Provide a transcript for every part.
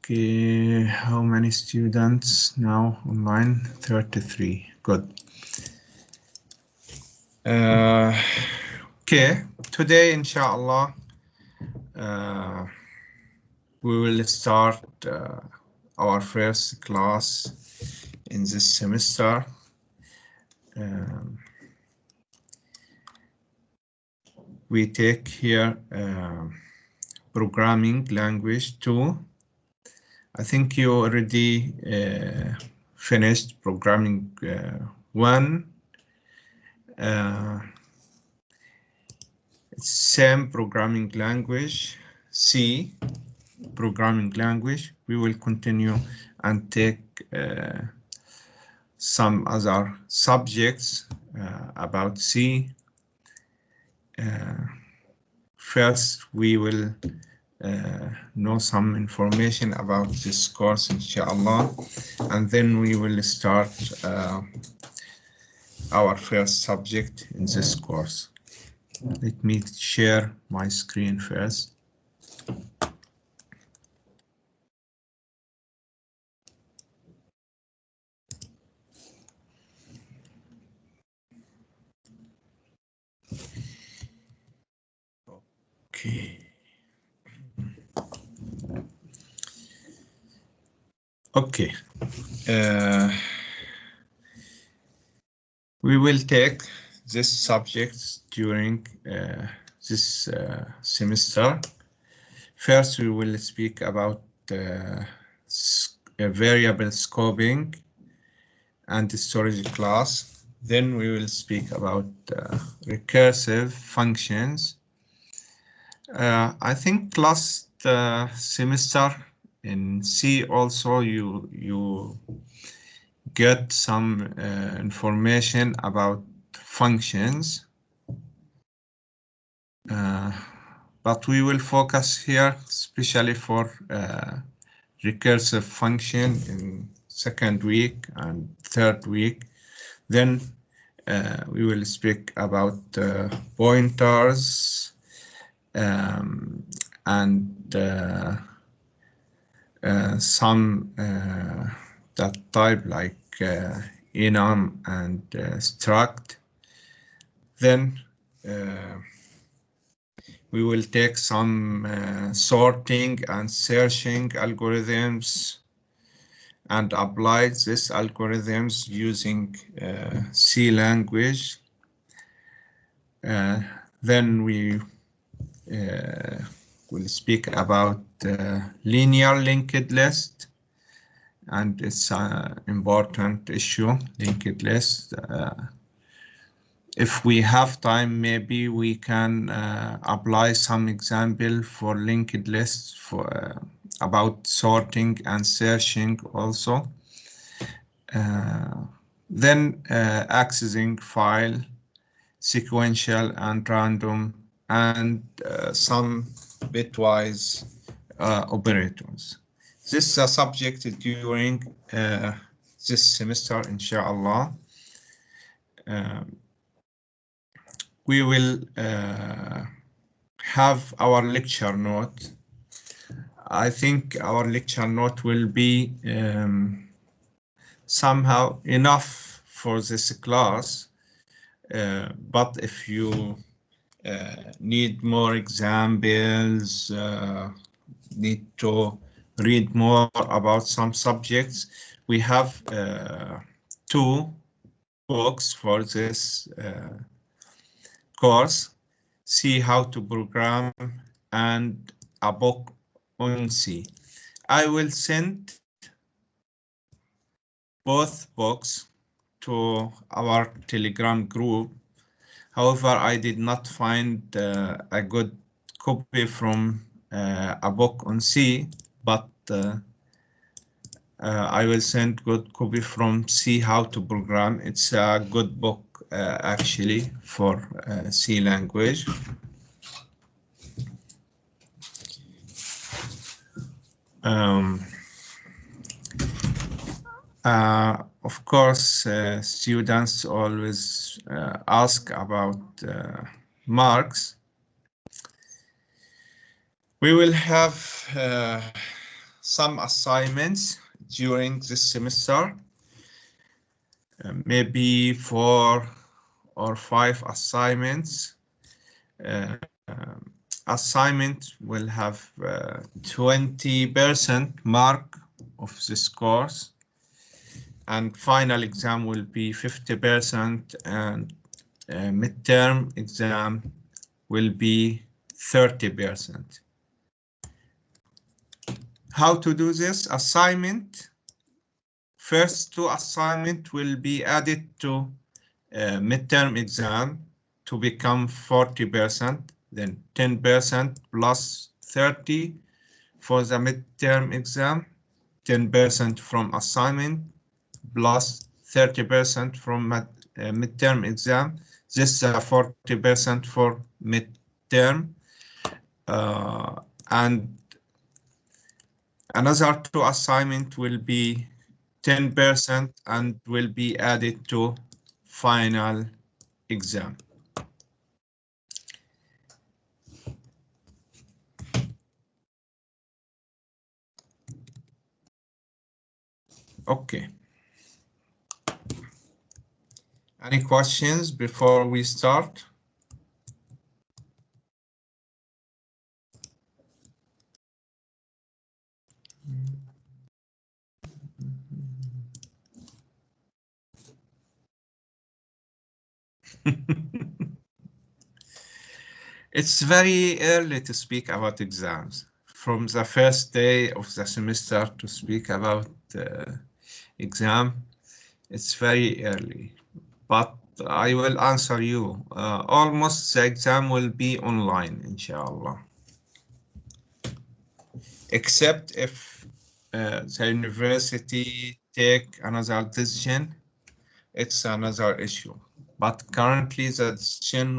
Okay, how many students now online? 33. Good. Okay, today, inshallah, we will start our first class in this semester. We take here programming language 2. I think you already finished programming 1. It's same programming language, C programming language. We will continue and take some other subjects about C. First, we will know some information about this course, inshallah, and then we will start our first subject in this course. Let me share my screen first. Okay. Okay. We will take this subject during this semester. First, we will speak about variable scoping and the storage class. Then we will speak about recursive functions. I think last semester in C also you get some information about functions, but we will focus here especially for recursive function in second week and third week. Then we will speak about pointers and some that type like enum and struct. Then we will take some sorting and searching algorithms and apply these algorithms using C language. Then we will speak about linear linked list, and it's an important issue, linked list. If we have time, maybe we can apply some example for linked lists for about sorting and searching also. Then accessing file, sequential and random, and some bitwise operators. This is a subject during this semester, inshallah. We will have our lecture note. I think our lecture note will be somehow enough for this class, but if you need more examples, need to read more about some subjects, we have 2 books for this course, See How to Program and a book on C. I will send both books to our Telegram group. However, I did not find a good copy from a book on C, but I will send good copy from See How to Program. It's a good book actually for C language. Of course, students always ask about marks. We will have some assignments during this semester, maybe 4 or 5 assignments. Assignment will have 20% mark of this course, and final exam will be 50%, and midterm exam will be 30%. How to do this? Assignment. First 2 assignment will be added to midterm exam to become 40%, then 10% plus 30 for the midterm exam, 10% from assignment plus 30% from midterm exam. This is 40% for midterm, and another 2 assignment will be 10% and will be added to final exam. Okay. Any questions before we start? It's very early to speak about exams. From the first day of the semester to speak about exam, it's very early. But I will answer you. Almost the exam will be online, inshallah. Except if the university take another decision, it's another issue. But currently the decision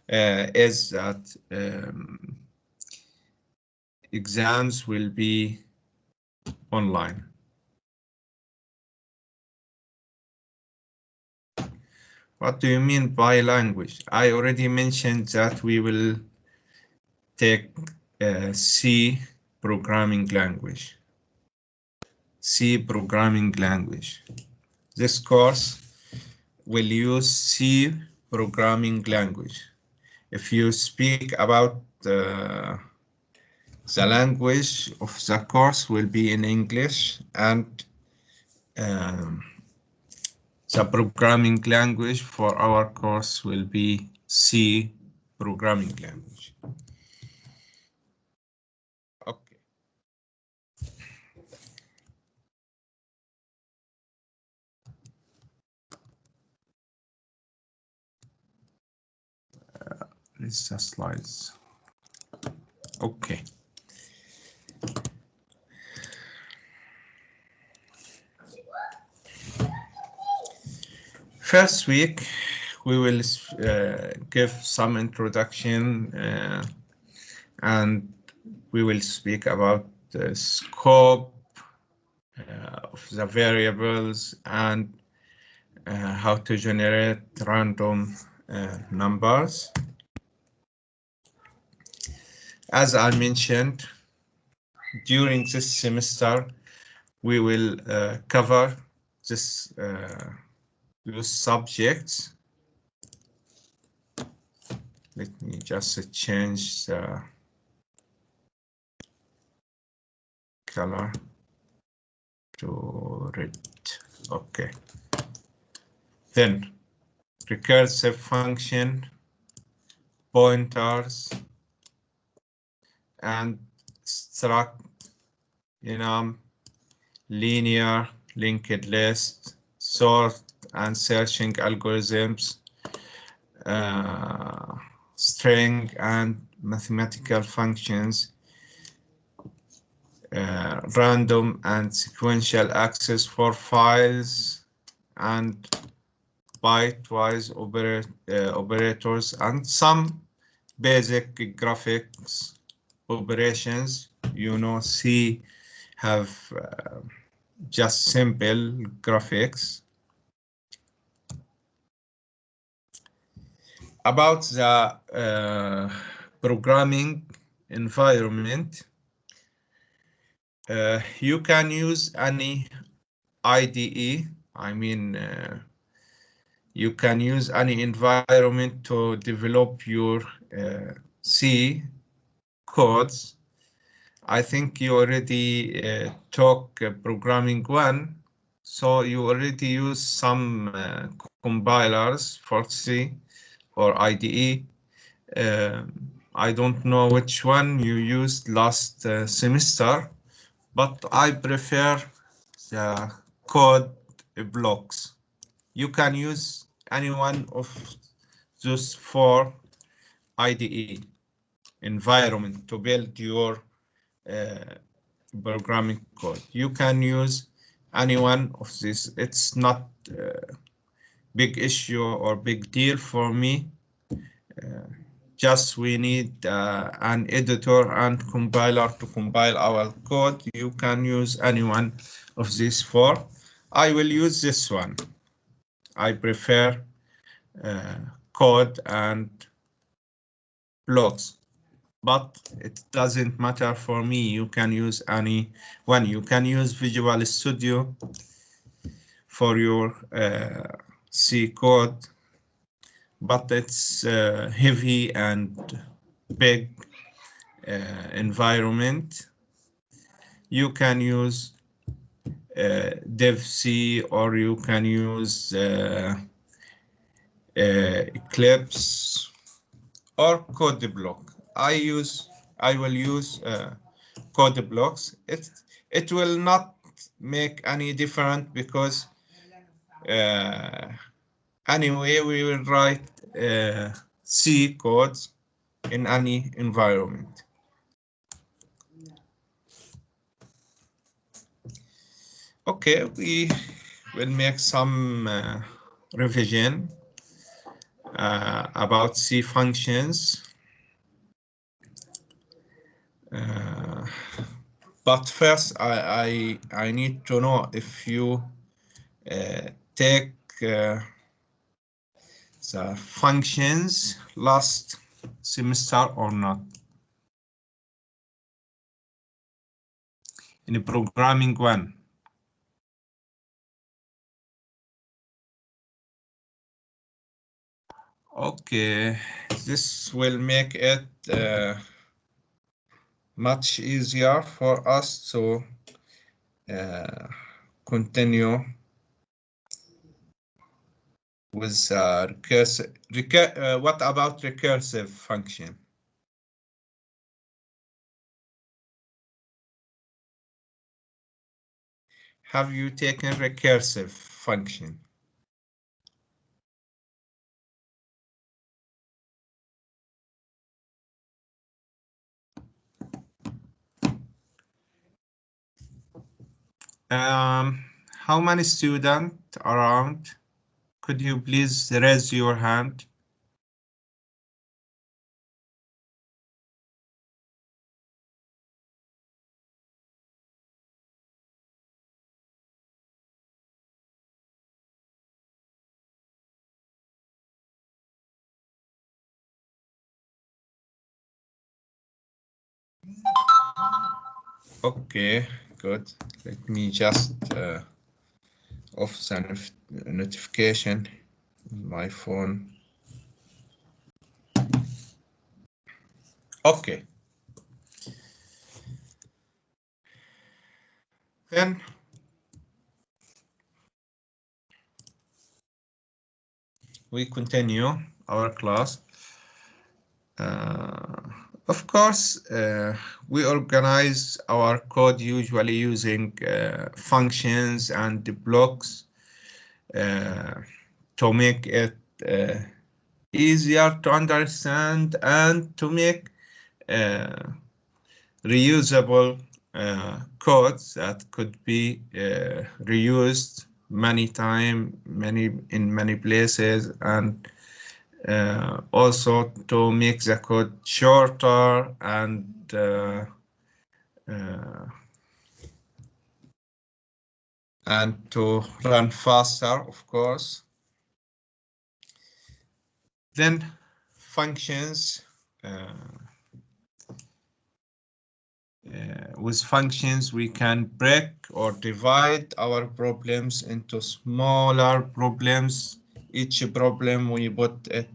is that exams will be online. What do you mean by language? I already mentioned that we will take C programming language. C programming language. This course will use C programming language. If you speak about the language of the course will be in English, and the programming language for our course will be C programming language. Okay. It's the slides. Okay. First week, we will give some introduction and we will speak about the scope of the variables and how to generate random numbers. As I mentioned, during this semester, we will cover those subjects. Let me just change the color to red. Okay. Then recursive function, pointers, and struct, linear linked list, sort and searching algorithms, string and mathematical functions, random and sequential access for files, and bitewise operators, and some basic graphics operations. C have just simple graphics. About the programming environment, You can use any IDE. I mean, you can use any environment to develop your C codes. I think you already talk programming one, so you already use some compilers for C or IDE. I don't know which one you used last semester, but I prefer the code blocks. You can use any one of those four IDE environment to build your programming code. You can use any one of these. It's not big issue or big deal for me. Just we need an editor and compiler to compile our code. You can use any one of these four. I will use this one. I prefer code and blocks, but it doesn't matter for me. You can use any one. You can use Visual Studio for your C code, but it's heavy and big environment. You can use dev C, or you can use Eclipse or code block. I will use code blocks. It will not make any difference because anyway we will write C codes in any environment. Okay, we will make some revision about C functions. But first, I need to know if you take the functions last semester or not. In programming one. Okay, this will make it much easier for us to continue with recursive. What about recursive function? Have you taken recursive function? How many students around? Could you please raise your hand? Okay, good. Let me just off the notification on my phone. Okay. Then we continue our class. Of course, we organize our code usually using functions and blocks to make it easier to understand and to make reusable codes that could be reused many times, in many places, and also to make the code shorter and to run faster, of course. Then functions with functions, we can break or divide our problems into smaller problems. Each problem we put it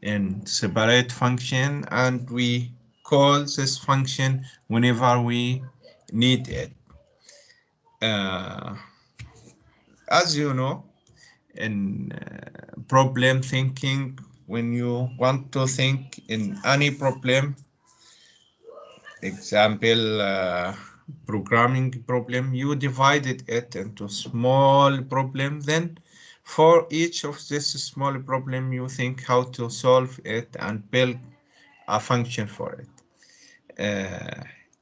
in separate function, and we call this function whenever we need it. As you know, in problem thinking, when you want to think in any problem, example, programming problem, you divided it into small problem. Then for each of this small problem, you think how to solve it and build a function for it.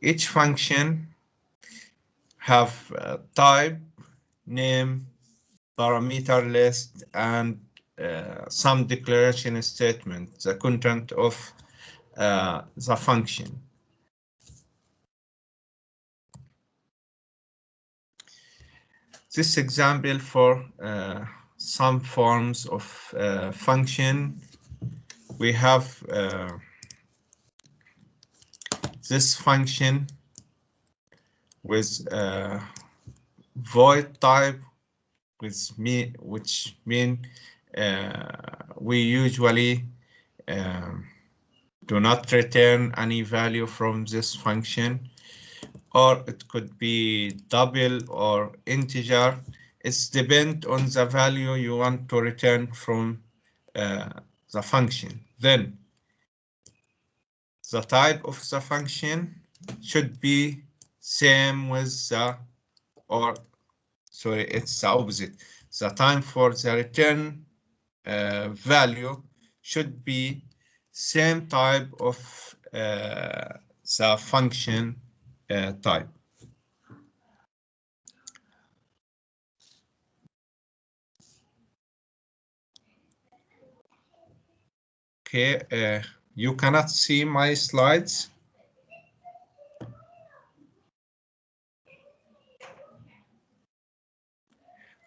Each function have type, name, parameter list, and some declaration statement, the content of the function. This example for some forms of function, we have this function with void type, which mean we usually do not return any value from this function, or it could be double or integer. It's depend on the value you want to return from the function. Then the type of the function should be same with the, or sorry, it's the opposite. The time for the return value should be same type of the function type. Okay, you cannot see my slides.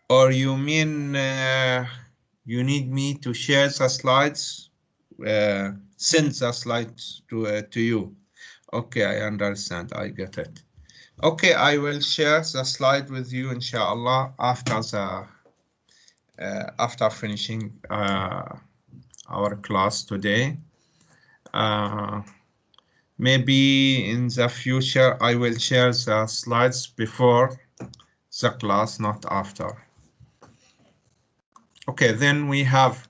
Or you mean you need me to share the slides, send the slides to you? Okay, I understand, I get it. Okay, I will share the slide with you, inshallah, after the after finishing our class today. Maybe in the future I will share the slides before the class, not after. Okay, then we have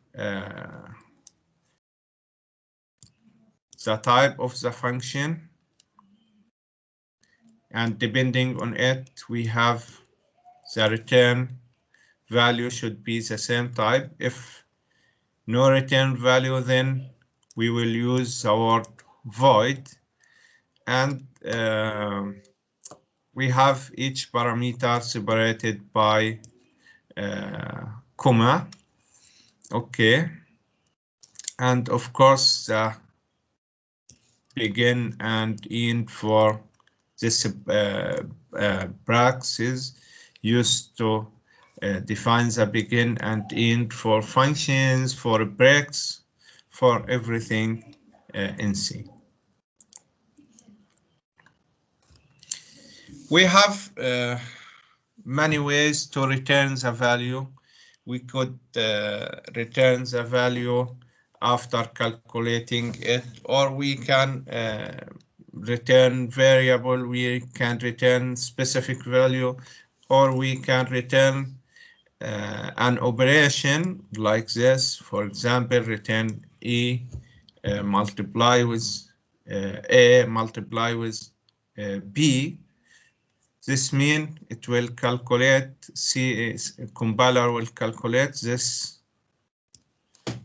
the type of the function, and depending on it, we have the return value should be the same type. If no return value, then we will use the word void, and we have each parameter separated by comma. Okay, and of course the begin and end for this brackets used to define the begin and end for functions, for breaks, for everything in C. We have many ways to return the value. We could return the value after calculating it, or we can return variable, we can return specific value, or we can return an operation like this. For example, return E multiply with A multiply with B. This means it will calculate, compiler will calculate this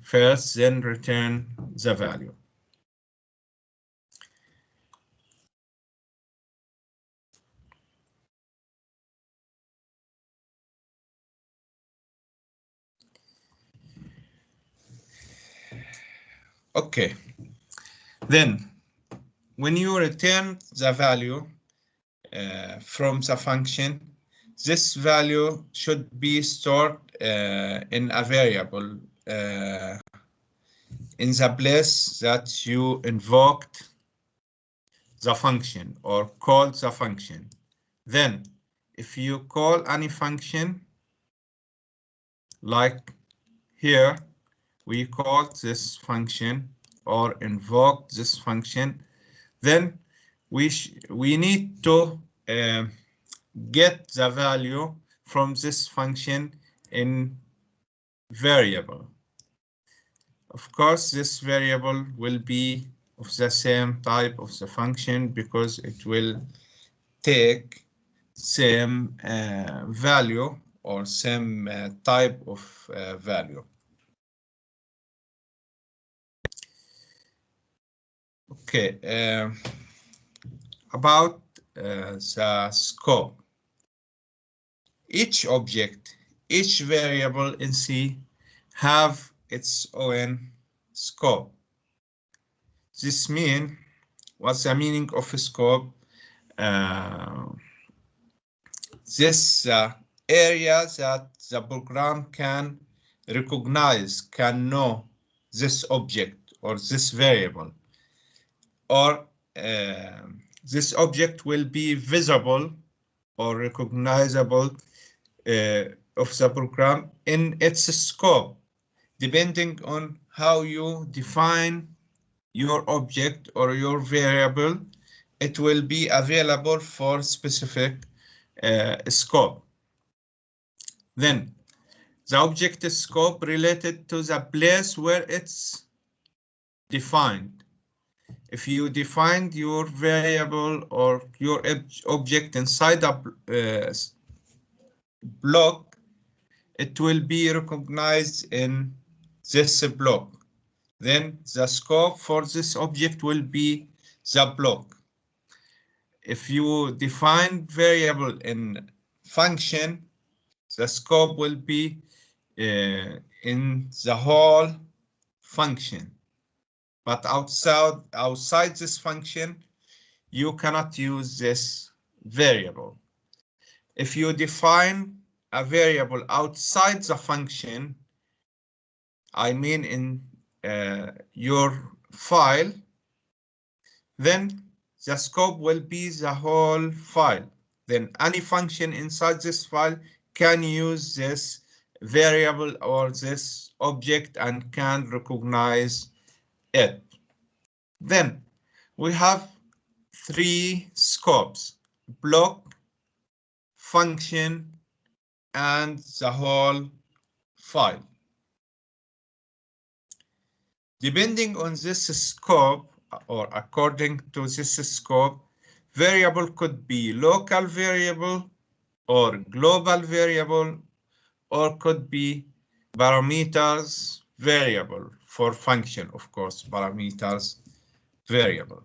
first, then return the value. Okay, then when you return the value from the function, this value should be stored in a variable in the place that you invoked the function or call the function. Then if you call any function, like here, we call this function or invoke this function, then we need to get the value from this function in variable. Of course, this variable will be of the same type of the function because it will take same value or same type of value. Okay, about the scope. Each object, each variable in C have its own scope. This means, what's the meaning of a scope? This area that the program can recognize, can know this object or this variable, or this object will be visible or recognizable of the program in its scope, depending on how you define your object or your variable. It will be available for specific scope. Then the object scope related to the place where it's defined. If you defined your variable or your object inside a block, it will be recognized in this block. Then the scope for this object will be the block. If you define variable in function, the scope will be in the whole function. But outside this function, you cannot use this variable. If you define a variable outside the function, I mean in your file, then the scope will be the whole file. Then any function inside this file can use this variable or this object and can recognize it. Then we have three scopes: block, function, and the whole file. Depending on this scope, or according to this scope, variable could be local variable or global variable, or could be parameters variable for function, of course, parameters variable.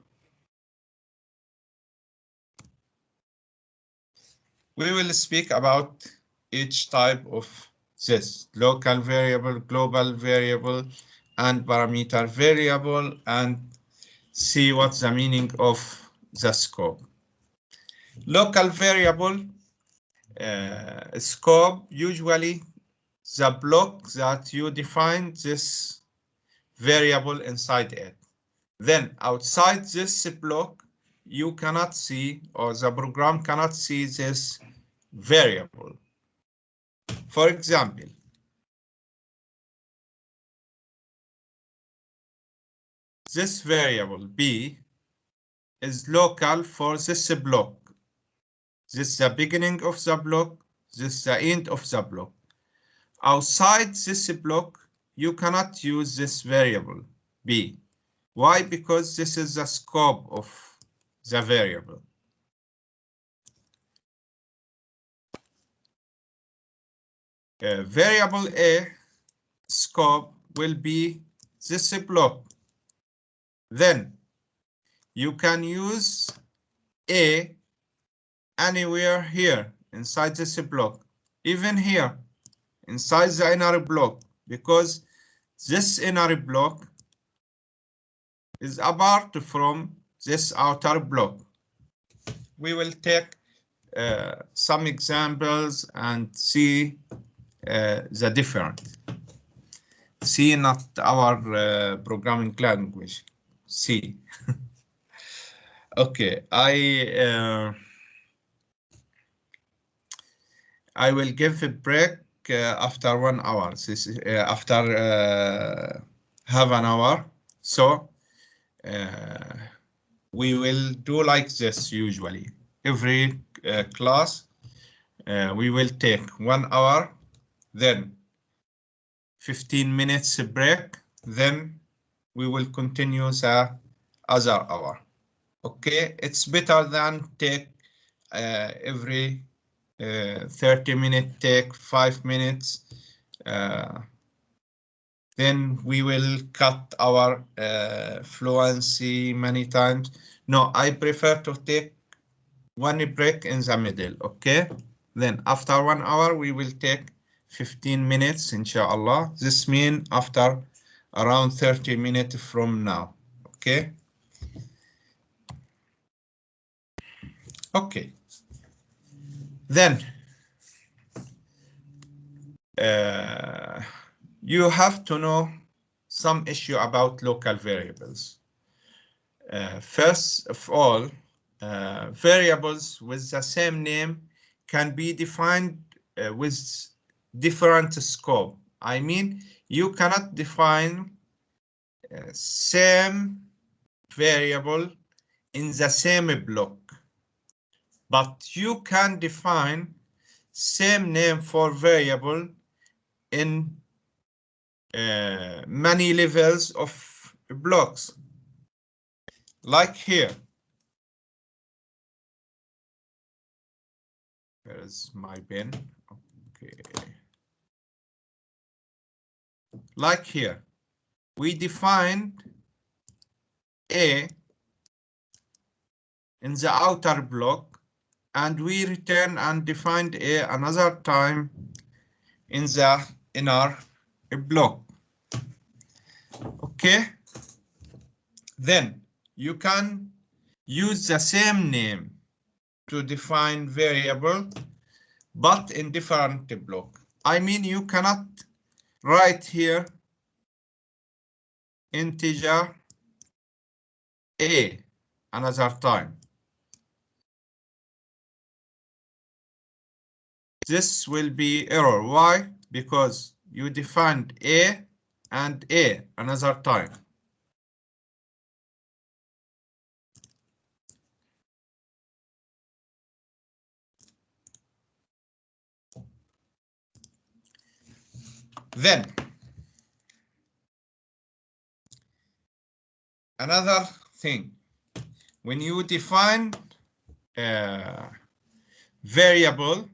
We will speak about each type of this: local variable, global variable, and parameter variable, and see what's the meaning of the scope. Local variable scope, usually the block that you define this variable inside it. Then outside this block, you cannot see, or the program cannot see, this variable. For example, this variable B is local for this block. This is the beginning of the block, this is the end of the block. Outside this block, you cannot use this variable B. Why? Because this is the scope of the variable. Variable A scope will be this block. Then you can use A anywhere here inside this block, even here inside the inner block, because this inner block is apart from this outer block. We will take some examples and see the difference. C, not our programming language, C. Okay, I will give a break after 1 hour. This is, after half an hour. So we will do like this usually. Every class we will take 1 hour, then 15 minutes break, then we will continue the other hour. Okay, it's better than take every 30 minutes, take 5 minutes. Then we will cut our fluency many times. No, I prefer to take one break in the middle, okay? Then after 1 hour, we will take 15 minutes, inshallah. This means after around 30 minutes from now, okay? Okay. Then you have to know some issue about local variables. First of all, variables with the same name can be defined with different scope. I mean, you cannot define same variable in the same block, but you can define same name for variable in many levels of blocks. Like here. Here's my pen. Okay. Like here, we defined A in the outer block, and we return and defined A another time in the inner block. Okay. Then you can use the same name to define variable, but in different block. I mean, you cannot write here integer A another time. This will be error. Why? Because you defined A and A another time. Then another thing, when you define variable,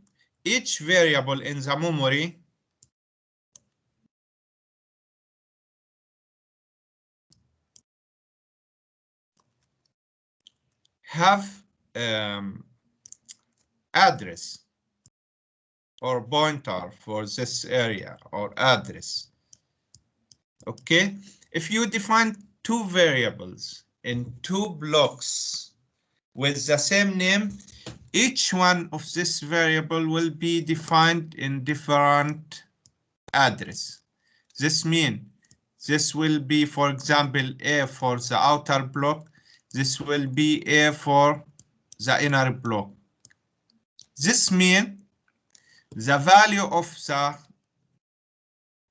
each variable in the memory have address or pointer for this area or address. Okay, if you define two variables in two blocks with the same name, each one of this variable will be defined in different address. This means this will be, for example, A for the outer block. This will be A for the inner block. This means the value of the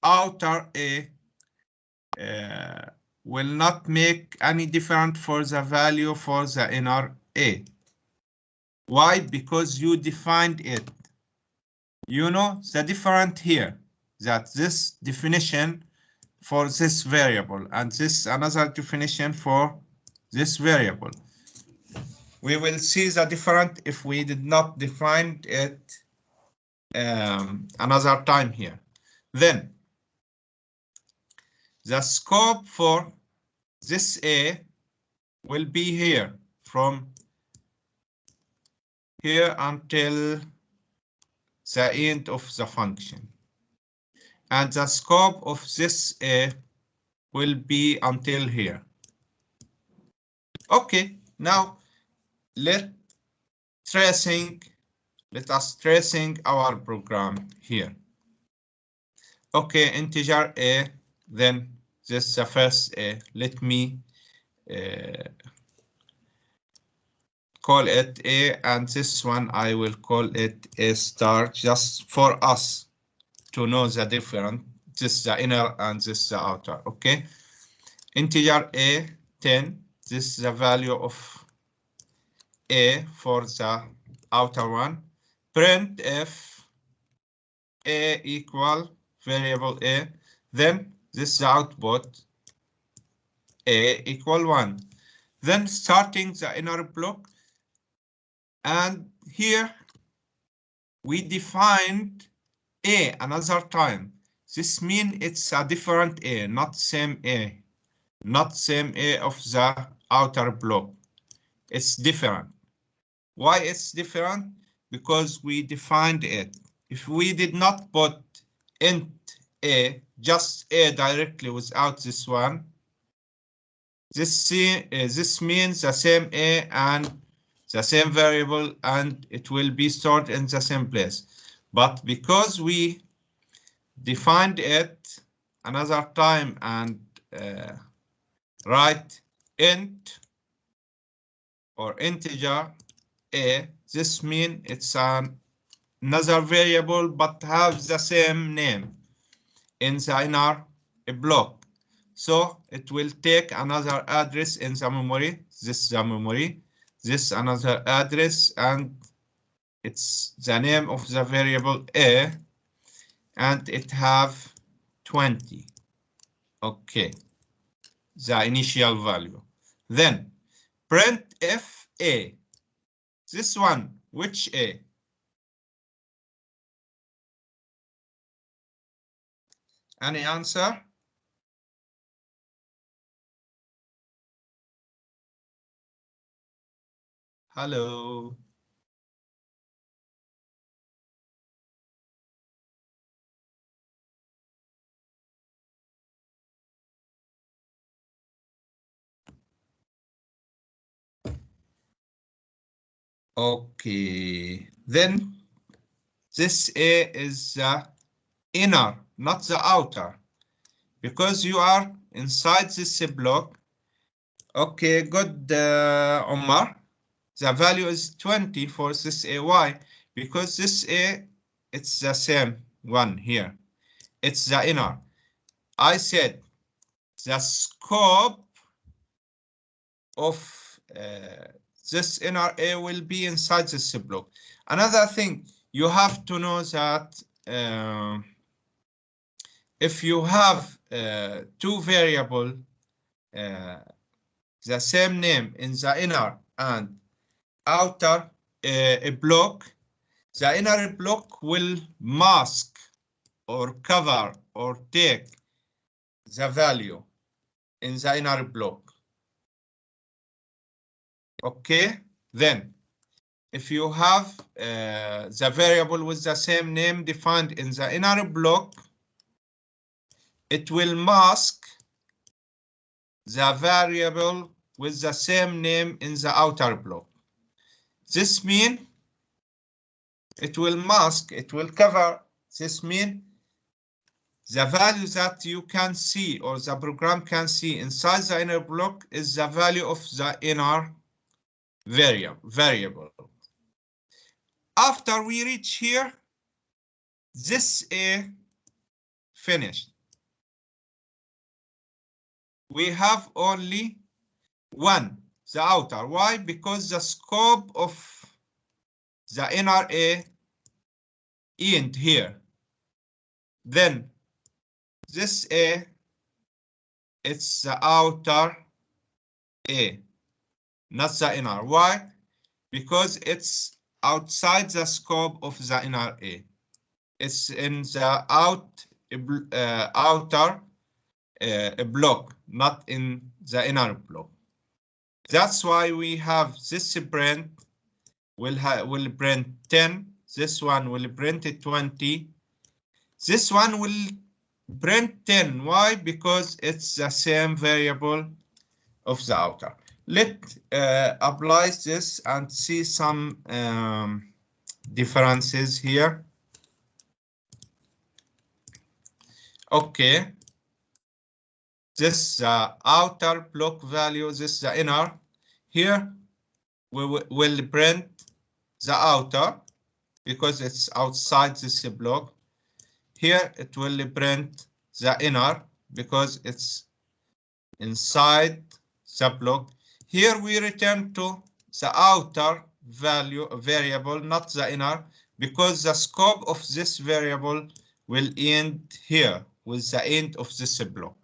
outer A will not make any difference for the value for the inner A. Why? Because you defined it. You know the difference here, that this definition for this variable and this another definition for this variable. We will see the difference if we did not define it another time here. Then the scope for this A will be here from here until the end of the function. And the scope of this A will be until here. Okay, now let us tracing our program here. Okay, integer A, then this is the first A. Let me call it A, and this one I will call it A star, just for us to know the difference. This is the inner and this is the outer. Okay. Integer A 10. This is the value of A for the outer one. Print if A equal variable A, then this is the output A equal 1. Then starting the inner block, and here we defined A another time. This means it's a different A, not same A, not same A of the outer block. It's different. Why it's different? Because we defined it. If we did not put int A, just A directly without this one, this means the same A and the same variable, and it will be stored in the same place. But because we defined it another time and write int or integer A, this means it's another variable but have the same name in the inner block. So it will take another address in the memory. This is the memory. This another address, and it's the name of the variable A, and it have 20. Okay, the initial value. Then print if A. This one, which A? Any answer? Hello. Okay, then this A is the inner, not the outer, because you are inside this block. Okay, good, Omar. The value is 20 for this A. Why? Because this A, it's the same one here. It's the inner. I said the scope of this inner A will be inside this block. Another thing, you have to know that if you have two variables, the same name in the inner and outer block, the inner block will mask or cover or take the value in the inner block. Okay, then if you have the variable with the same name defined in the inner block, it will mask the variable with the same name in the outer block. This means it will mask, it will cover. This means the value that you can see or the program can see inside the inner block is the value of the inner variable. After we reach here, this A finished. We have only one, the outer. Why? Because the scope of the inner A end here. Then this A, it's the outer A, not the inner. Why? Because it's outside the scope of the inner A. It's in the outer block, not in the inner block. That's why we have this print will print 10. This one will print 20. This one will print 10. Why? Because it's the same variable of the outer. Let's apply this and see some differences here. Okay. This outer block value, this is the inner. Here we will print the outer because it's outside this block. Here it will print the inner because it's inside the block. Here we return to the outer variable, not the inner, because the scope of this variable will end here with the end of this block.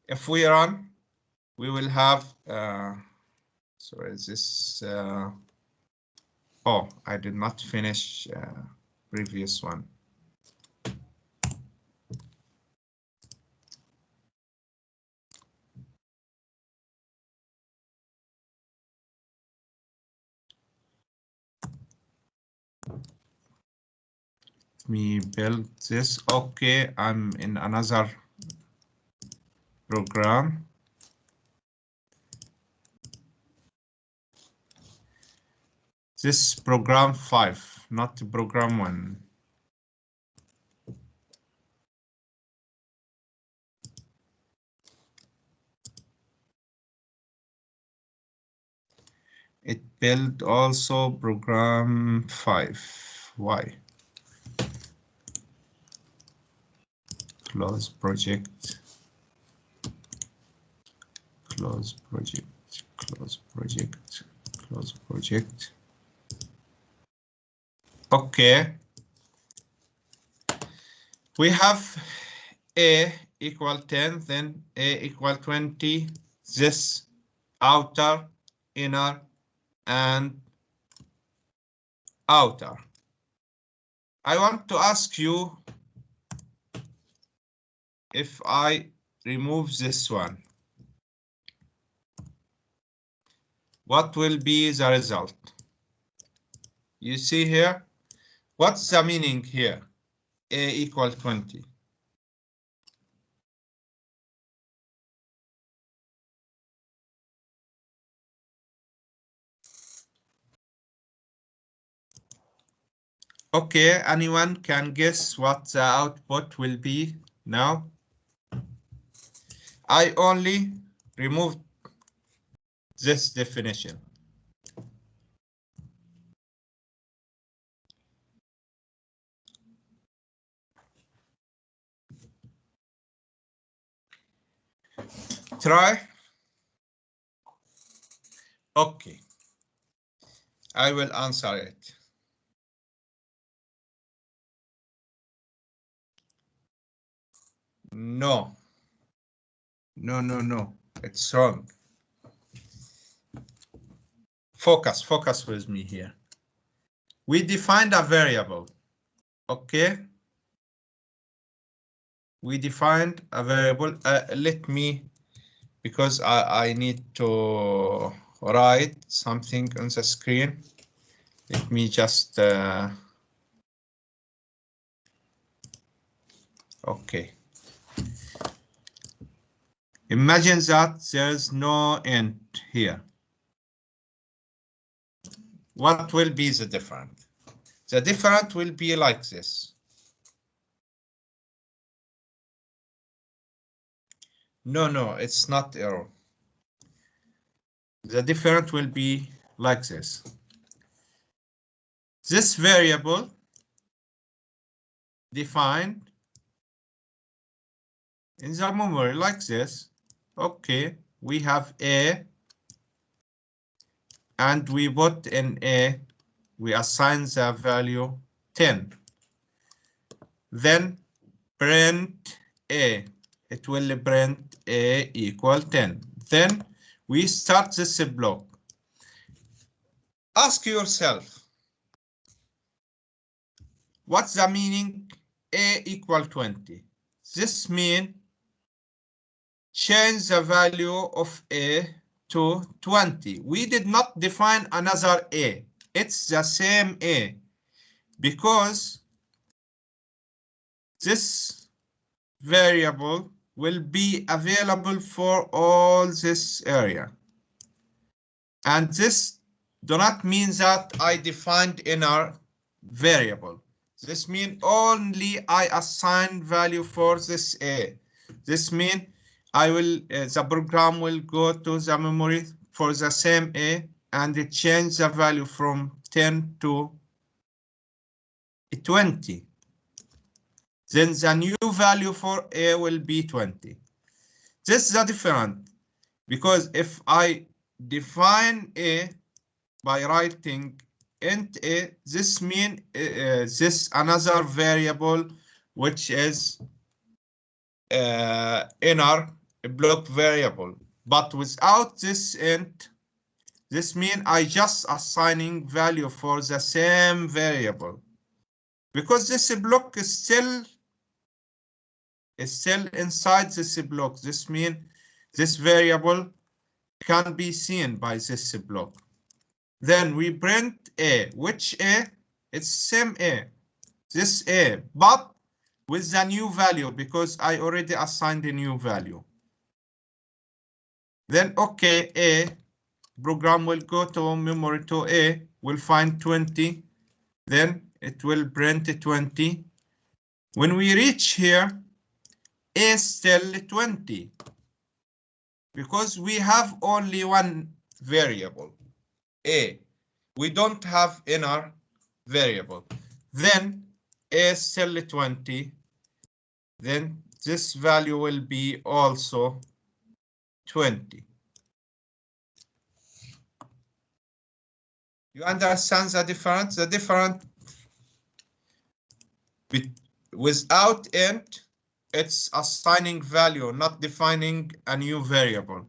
If we run, we will have, sorry, this, oh, I did not finish previous one. Let me build this. Okay, I'm in another program. This program 5, not program 1. It built also program 5. Why? Close project. Close project. Close project. Close project. Okay. We have A equal 10, then A equal 20. This outer, inner, and outer. I want to ask you if I remove this one, what will be the result? You see here, what's the meaning here? A equal 20. Okay, anyone can guess what the output will be now? I only removed this definition. Try. Okay. I will answer it. No. No. It's wrong. Focus with me here. We defined a variable. Okay. We defined a variable. Let me, because I need to write something on the screen. Let me just, okay. Imagine that there's no end here. What will be the difference? The difference will be like this. No, it's not error. The difference will be like this. This variable defined in the memory like this. Okay, we have A, and we put in A, we assign the value 10. Then print A. It will print A equal 10. Then we start this block. Ask yourself, what's the meaning A equal 20? This means change the value of A to 20. We did not define another A. It's the same A because this variable will be available for all this area. And this do not mean that I defined inner variable. This means only I assign value for this A. This means I will, the program will go to the memory for the same A and it change the value from 10 to 20. Then the new value for A will be 20. This is the difference, because if I define A by writing int A, this means this another variable which is inner block variable. But without this int, this means I just assigning value for the same variable, because this block is still inside this block. This means this variable can be seen by this block. Then we print A. Which A? It's same A. This A, but with the new value, because I already assigned a new value. Then, okay, A, program will go to memory to A, will find 20. Then it will print 20. When we reach here, A is still 20, because we have only one variable, A. We don't have inner variable. Then A is still 20. Then this value will be also 20. You understand the difference? The difference without int, it's assigning value, not defining a new variable.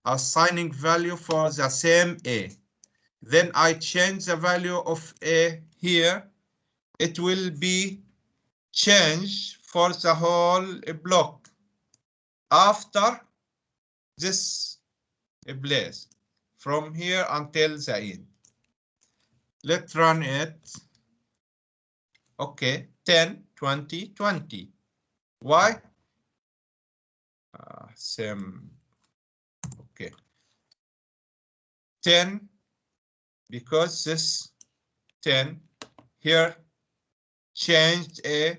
Assigning value for the same A. Then I change the value of A here. It will be changed for the whole block after this place, from here until the end. Let's run it. Okay, 10, 20, 20. Why? Same. Okay. 10, because this 10 here changed A,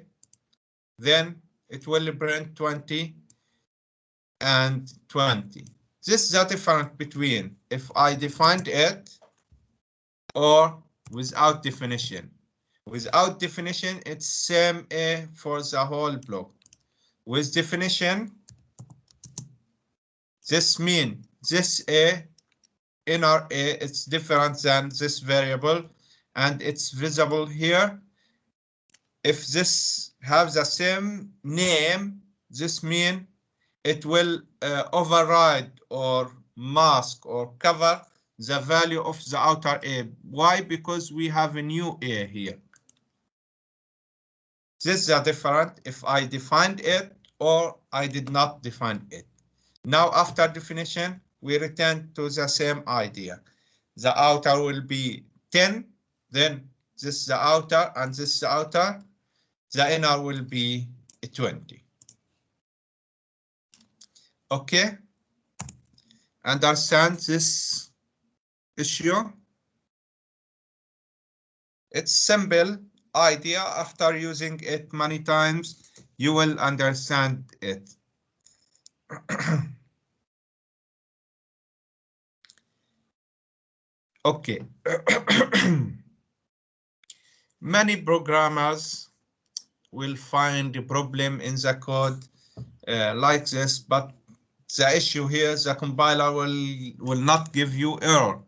then it will print 20 and 20. This is the difference between if I defined it or without definition. Without definition, it's same A for the whole block. With definition, this means this A, inner A, it's different than this variable, and it's visible here. If this has the same name, this means it will override or mask or cover the value of the outer A. Why? Because we have a new A here. This is the difference if I defined it or I did not define it. Now after definition, we return to the same idea. The outer will be 10, then this is the outer and this is the outer. The inner will be 20. Okay? Understand this issue? It's simple idea. After using it many times, you will understand it. Okay. Many programmers will find a problem in the code like this, but the issue here, the compiler will not give you error.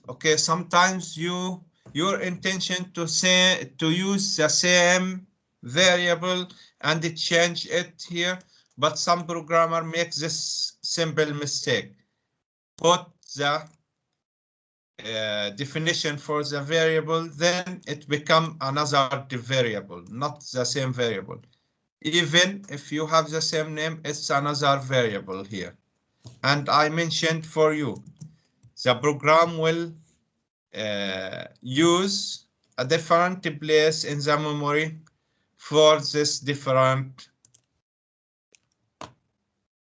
Okay, sometimes your intention to use the same variable and change it here, but some programmer makes this simple mistake. Put the definition for the variable, then it become another variable, not the same variable. Even if you have the same name, it's another variable here. And I mentioned for you, the program will use a different place in the memory for this different.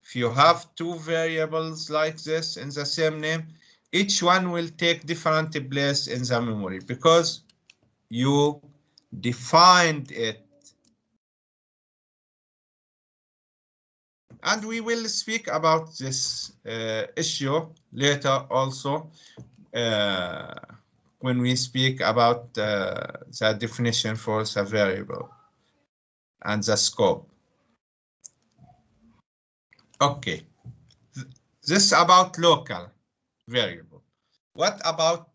If you have two variables like this in the same name, each one will take different place in the memory because you defined it. And we will speak about this issue later also when we speak about the definition for the variable and the scope. Okay, this about local variable. What about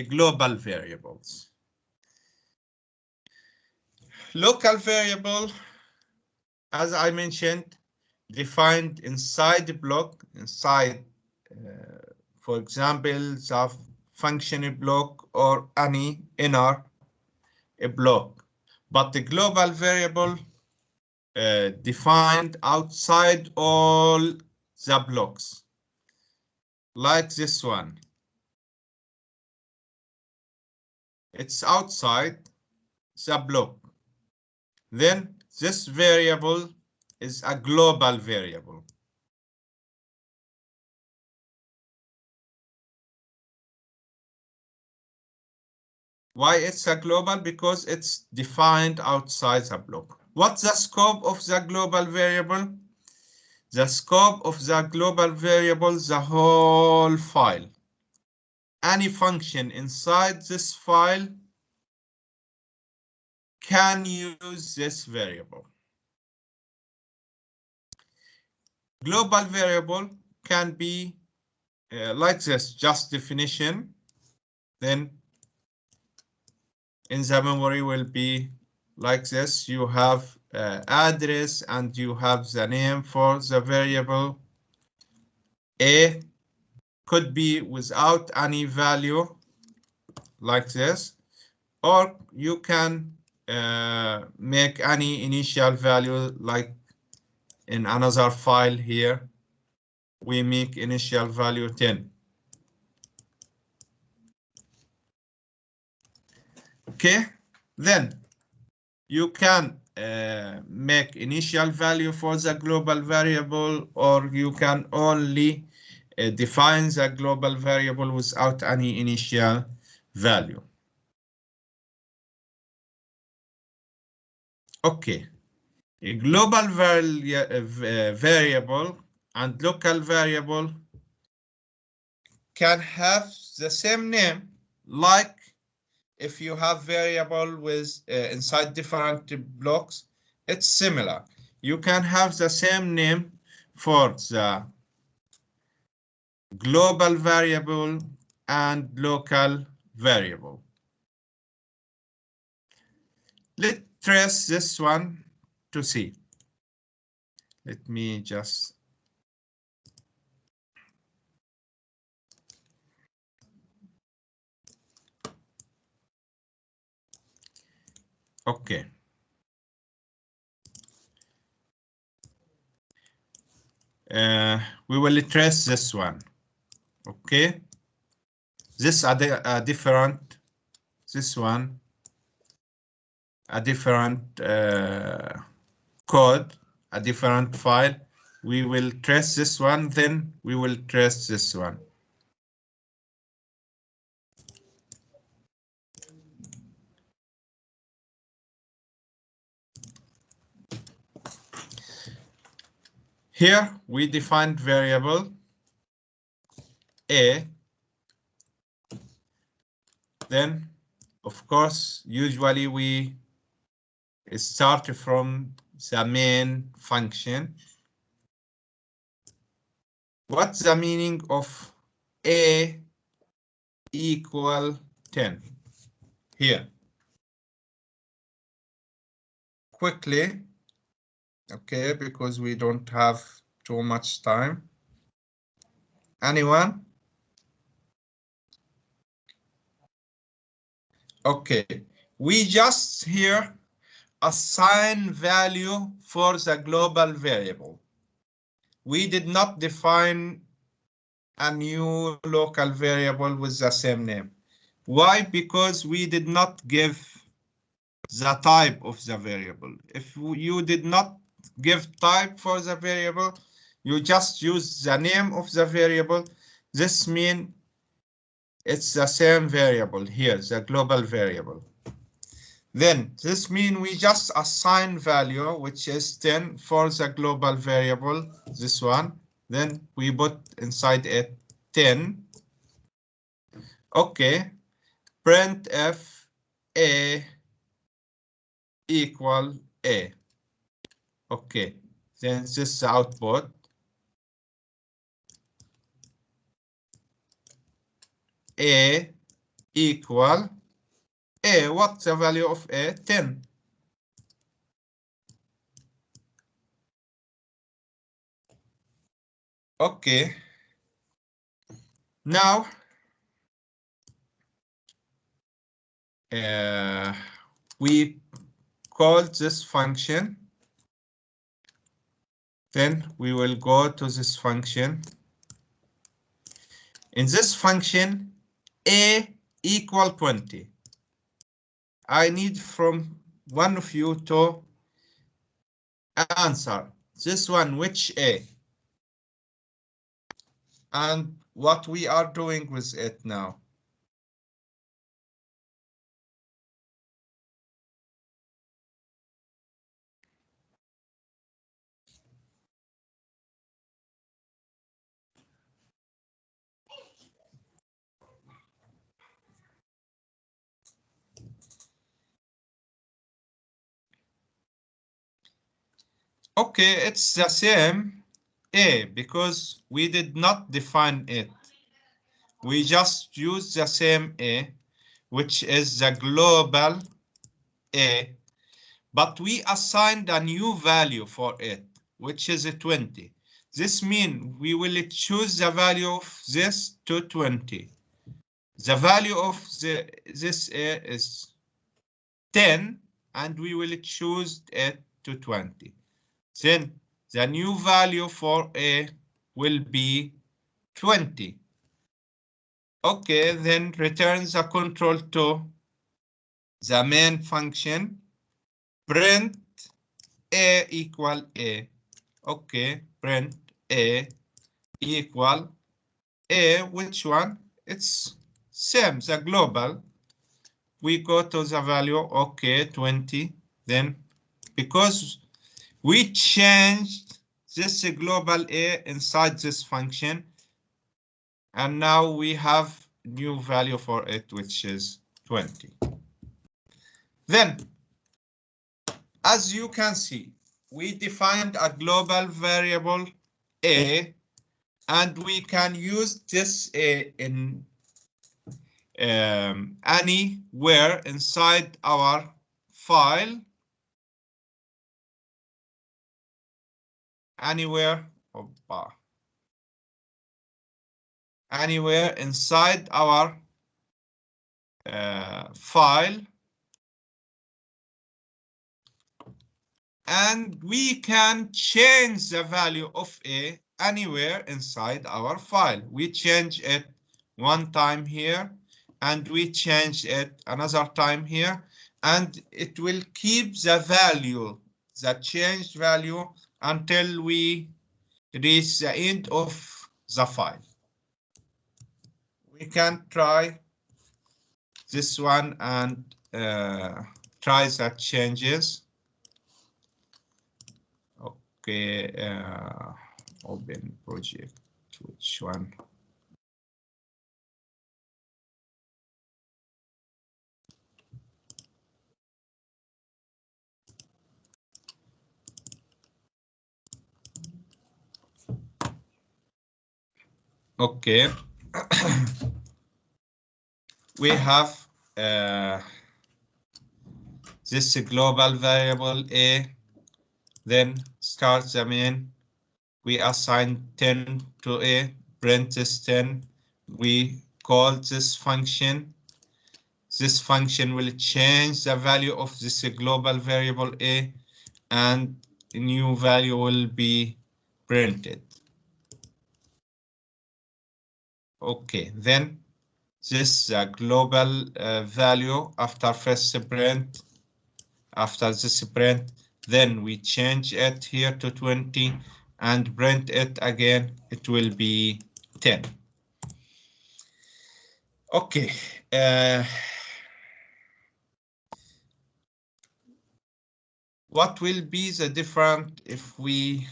global variables? Local variable, as I mentioned, defined inside the block, inside, for example, the function block or any inner block. But the global variable defined outside all the blocks, like this one. It's outside the block. Then this variable is a global variable. Why it's a global? Because it's defined outside the block. What's the scope of the global variable? The scope of the global variable, the whole file. Any function inside this file can use this variable. Global variable can be like this, just definition. Then in the memory will be like this. You have address and you have the name for the variable. A could be without any value like this, or you can make any initial value like in another file here. We make initial value 10. Okay, then you can make initial value for the global variable, or you can only define the global variable without any initial value. Okay, a global variable and local variable can have the same name, like if you have variable with inside different blocks, it's similar. You can have the same name for the global variable and local variable. Let's trace this one to see. Let me just okay. We will trace this one. Okay. This a different. This one a different code, a different file. We will trace this one, then we will trace this one. Here we defined variable A. Then, of course, usually we start from the main function. What's the meaning of A equal 10? Here. Quickly, okay, because we don't have too much time. Anyone? Okay, we just here assign value for the global variable. We did not define a new local variable with the same name. Why? Because we did not give the type of the variable. If you did not give type for the variable, you just use the name of the variable. This means it's the same variable here, the global variable. Then this means we just assign value, which is 10 for the global variable, this one. Then we put inside it 10. Okay, printf a equal a. Okay, then this is the output. A equal a. What's the value of a? 10. Okay. Now, we call this function. Then we will go to this function. In this function, a equal 20. I need from one of you to answer this one, which a, and what we are doing with it now. Okay, it's the same a because we did not define it. We just use the same a, which is the global a, but we assigned a new value for it, which is a 20. This means we will choose the value of this to 20. The value of this a is 10, and we will choose it to 20. Then the new value for a will be 20. Okay, then return the control to the main function. Print a equal a. Okay, print a equal a. Which one? It's same, the global. We go to the value, okay, 20. Then because we changed this global a inside this function, and now we have new value for it, which is 20. Then, as you can see, we defined a global variable a, and we can use this a in anywhere inside our file, anywhere inside our file, and we can change the value of a anywhere inside our file. We change it one time here, and we change it another time here, and it will keep the value, the changed value, until we reach the end of the file. We can try this one and try the changes. Okay, open project, which one? Okay. We have this global variable a, then start the main. We assign 10 to a, print this 10. We call this function. This function will change the value of this global variable a, and a new value will be printed. Okay, then this global value after first print. After this print, then we change it here to 20 and print it again. It will be 10. Okay. What will be the difference if we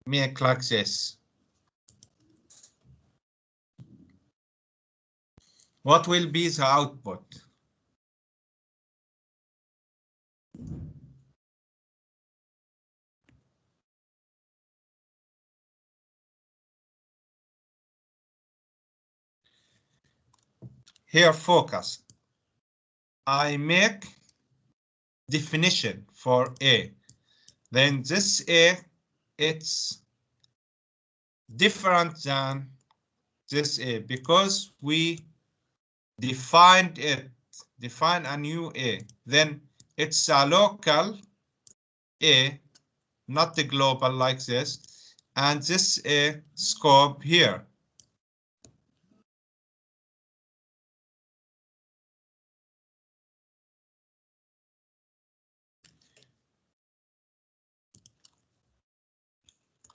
make like this? What will be the output? Here, focus. I make definition for A. Then this A, it's different than this A because we defined it, define a new A. Then it's a local A, not the global like this. And this A scope here.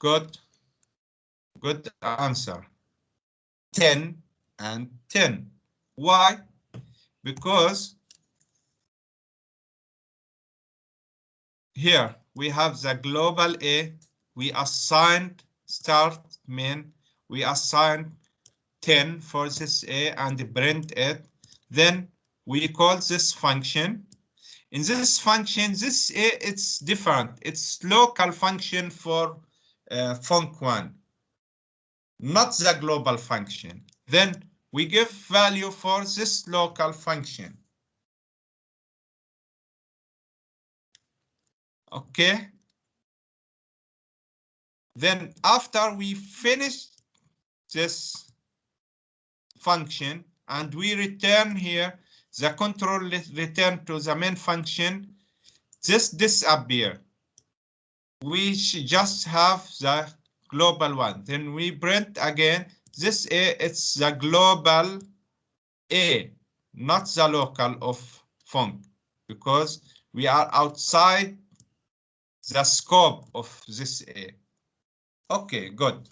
Good answer. 10 and 10. Why? Because here we have the global A, we assigned start main, we assigned 10 for this A and print it. Then we call this function. In this function, this A, it's different. It's local function for func1, not the global function. Then we give value for this local function. Okay. Then after we finish this function and we return here, the control return to the main function, this disappear. We just have the global one. Then we print again, this A, it's the global A, not the local of func, because we are outside the scope of this A. Okay, good.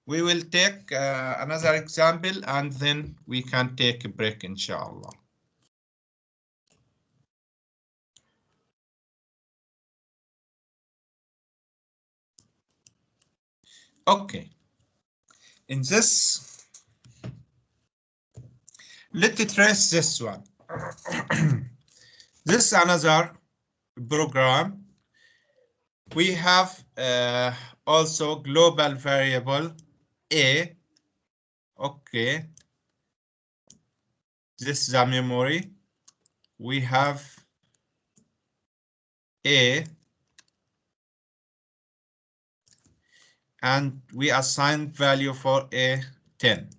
We will take another example and then we can take a break, inshallah. Okay. In this, let's trace this one. This is another program. We have also global variable A. Okay. This is the memory. We have A. And we assign value for A 10.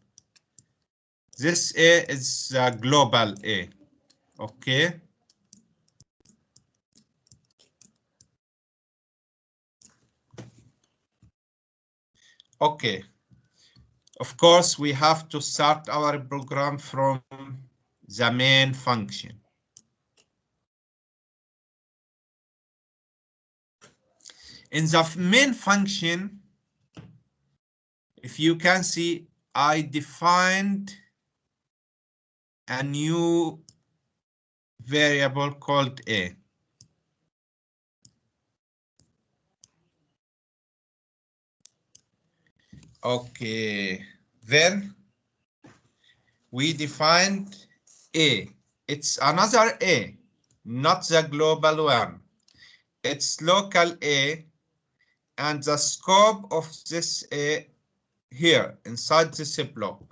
This A is the global A. Okay. Okay. Of course, we have to start our program from the main function. In the main function, if you can see, I defined a new variable called A. Okay, then we defined A. It's another A, not the global one. It's local A, and the scope of this A here inside this block.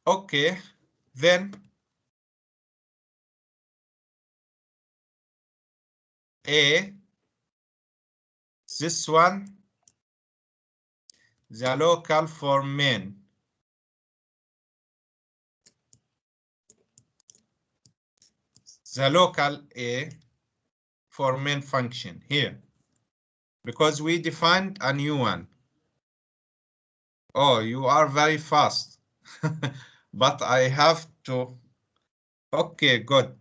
Okay, then A, this one, the local for main. The local A for main function here, because we defined a new one. Oh, you are very fast, but I have to. Okay, good.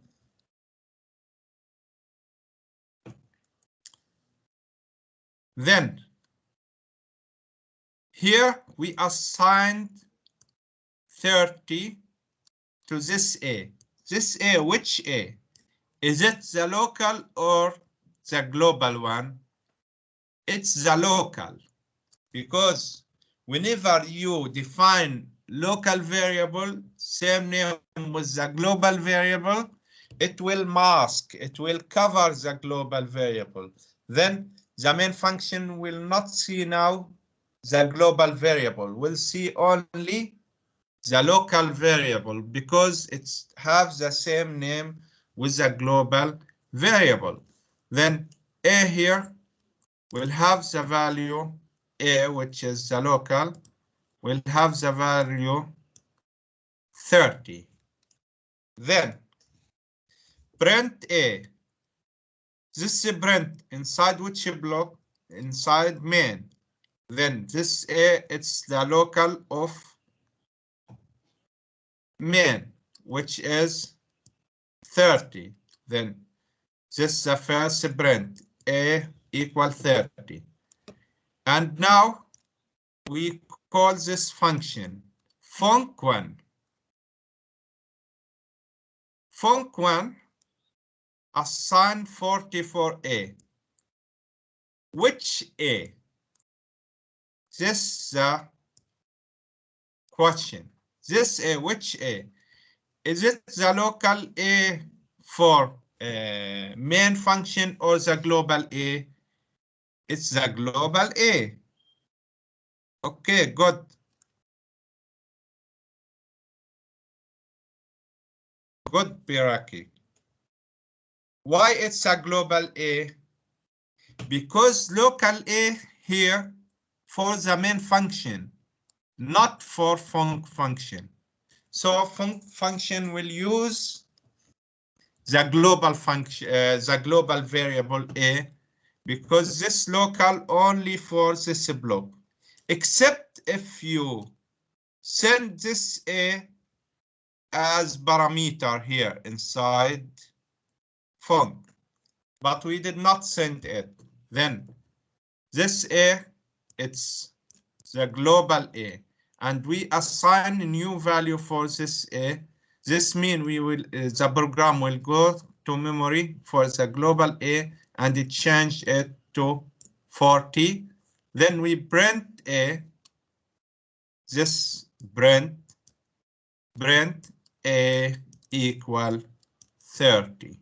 Then here we assigned 30 to this A. This A, which A? Is it the local or the global one? It's the local, because whenever you define local variable, same name with the global variable, it will mask, it will cover the global variable. Then the main function will not see now the global variable, will see only the local variable because it has the same name with the global variable. Then A here will have the value A, which is the local, will have the value 30. Then print A. This is print inside which block? Inside main. Then this A, it's the local of main, which is 30. Then this is the first print, A equal 30. And now we call this function func1. Func1 assign 40 for A. Which A? This is the question. This A, which A? Is it the local A for main function or the global A? It's the global A. Okay, good. Good, Piraki. Why it's a global A? Because local A here for the main function, not for func function. So func function will use the global function, the global variable A, because this local only for this block, except if you send this A as parameter here inside func, but we did not send it. Then this A, it's the global A, and we assign a new value for this A. This means we will the program will go to memory for the global A and it change it to 40. Then we print A. This print A equal 30.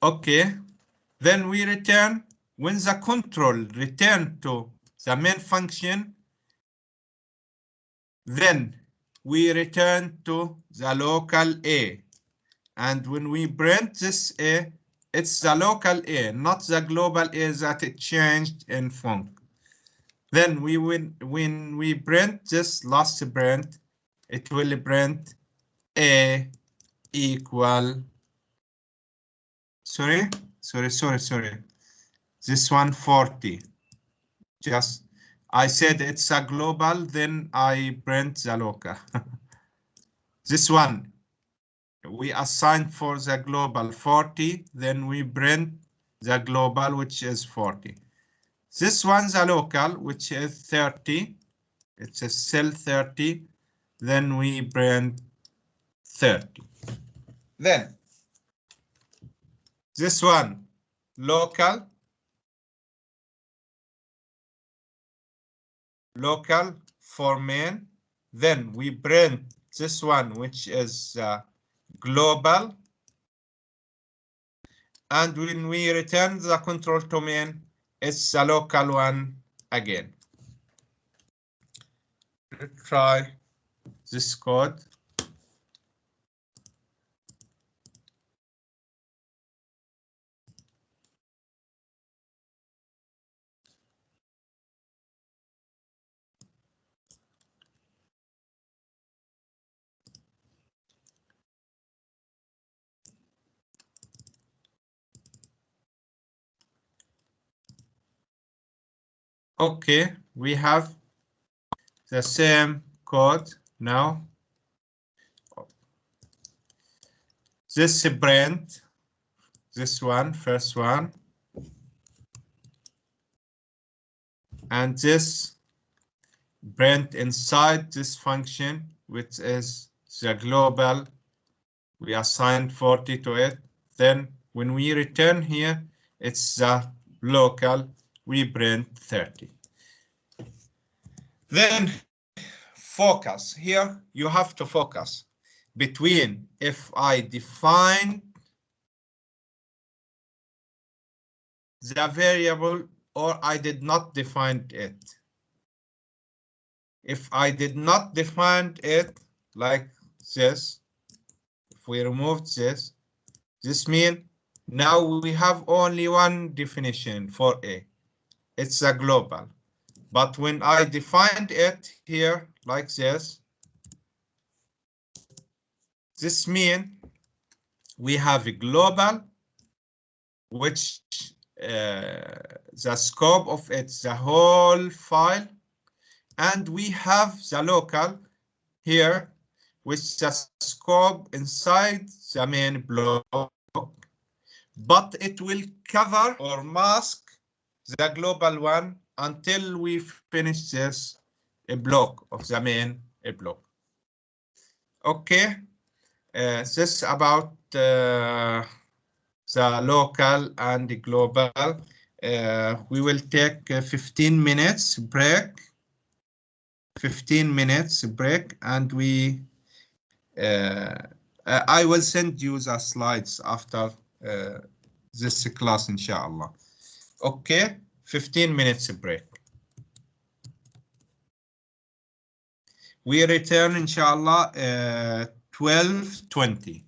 Okay. Then we return when the control return to the main function. Then we return to the local A. And when we print this A, it's the local A, not the global A that it changed in func. Then when we print this last print, it will print A equal, sorry. This one 40. Just, I said it's a global, then I print the local. This one, we assign for the global 40, then we print the global, which is 40. This one's a local, which is 30. It's a cell 30. Then we print 30. Then this one, local for main. Then we print this one, which is global. And when we return the control to main, it's a local one again. Let's try this code. Okay, we have the same code now. This print, this one, first one, and this print inside this function, which is the global. We assign 40 to it. Then when we return here, it's the local. We print 30. Then focus. Here you have to focus between if I define the variable or I did not define it. If I did not define it like this, if we remove this means now we have only one definition for A. It's a global. But when I defined it here like this means we have a global, which the scope of it's the whole file, and we have the local here, which the scope inside the main block, but it will cover or mask the global one until we finish this block of the main block. Okay, this about the local and the global. We will take 15 minutes break. 15 minutes break, and I will send you the slides after this class, inshallah. Okay, 15 minutes break. We return, inshallah, 12:20.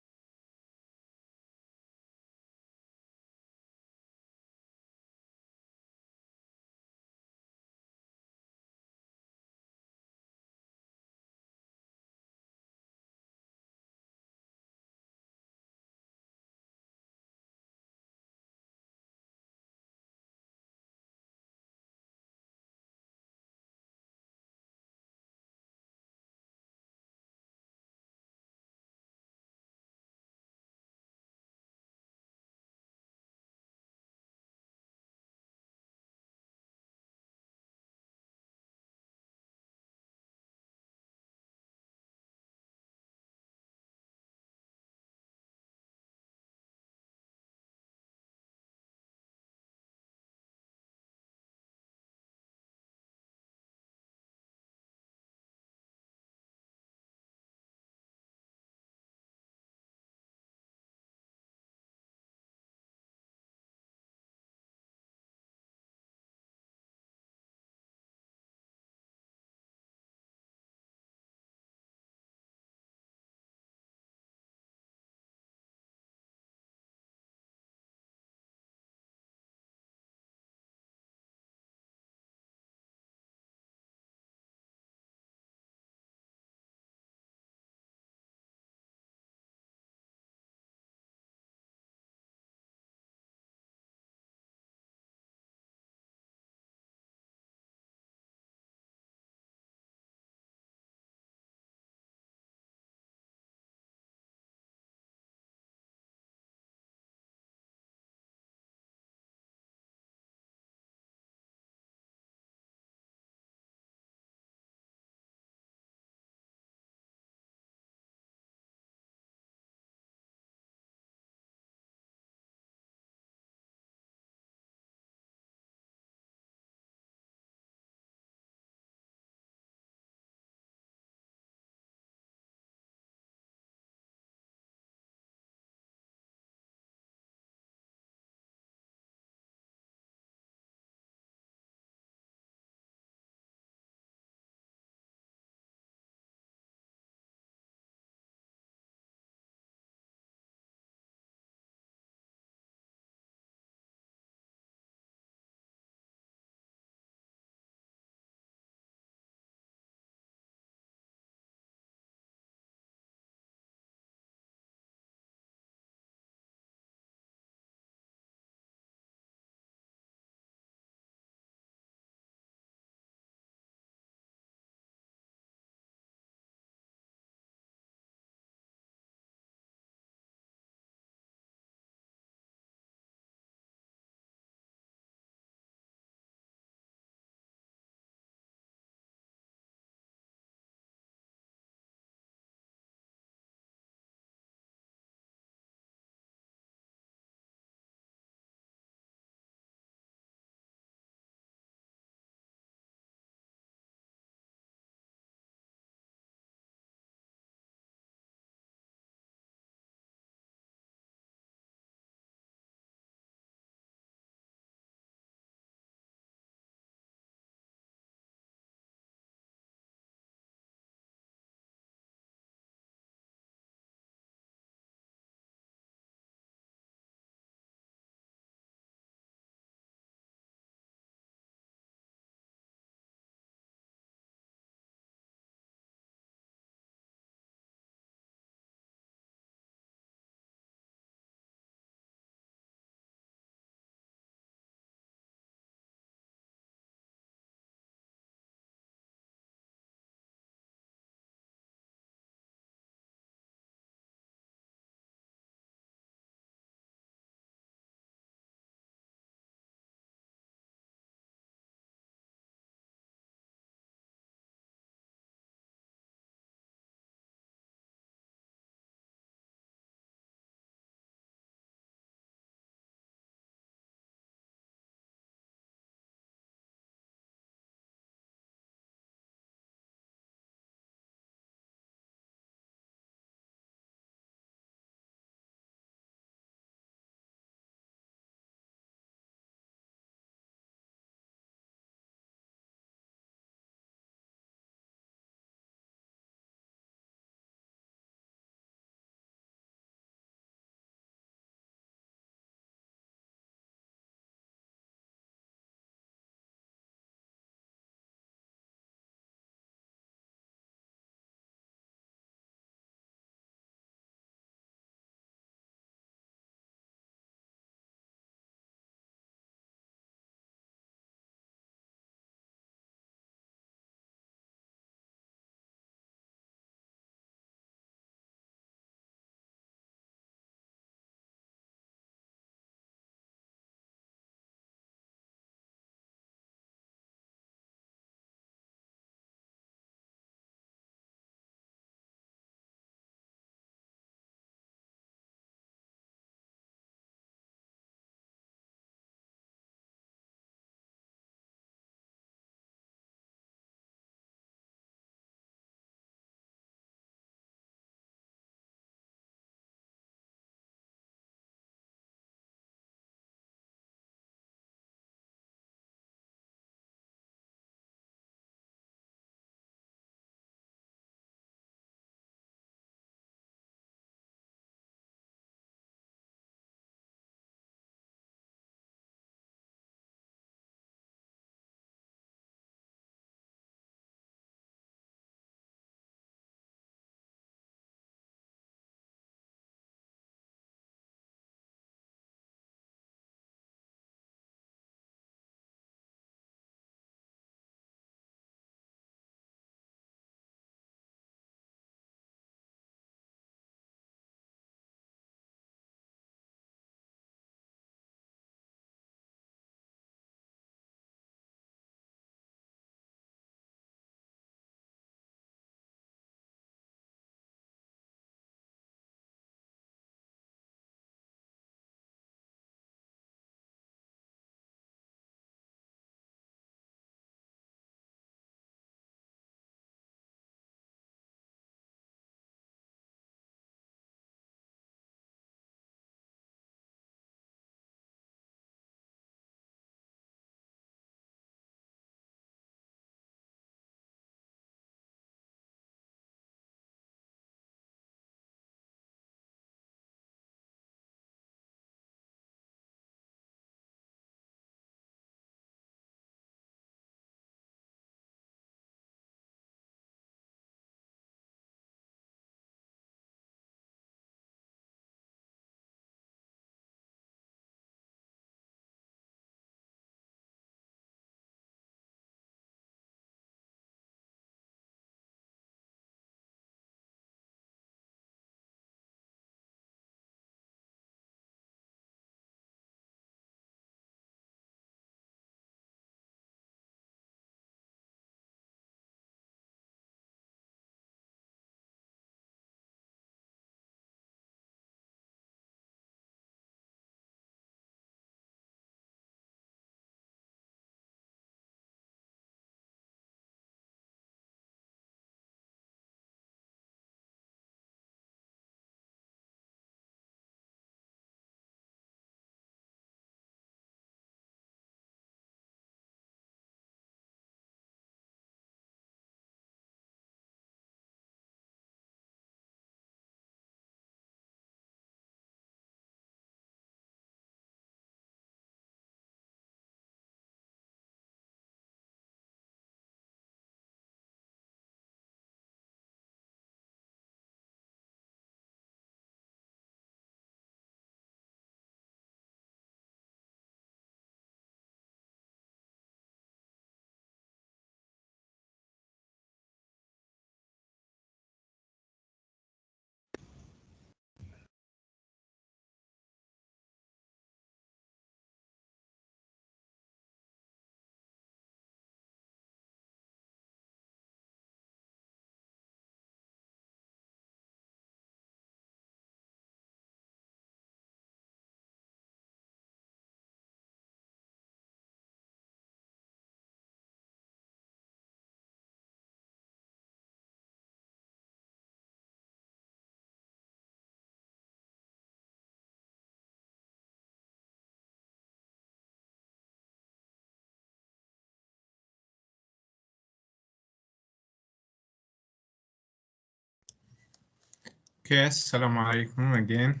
Okay, assalamu alaikum again.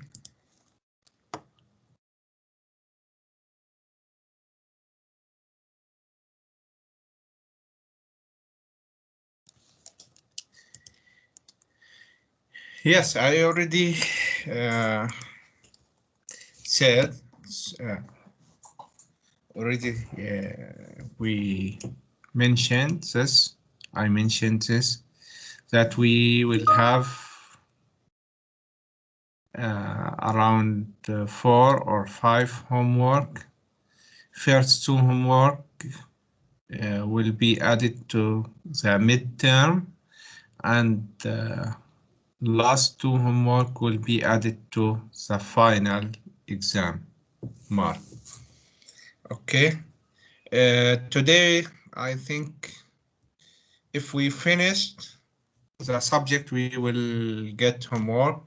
Yes, I already said we mentioned this. I mentioned this that we will have around 4 or 5 homework. First 2 homework will be added to the midterm, and last 2 homework will be added to the final exam mark. Okay. Today, I think if we finished the subject, we will get homework.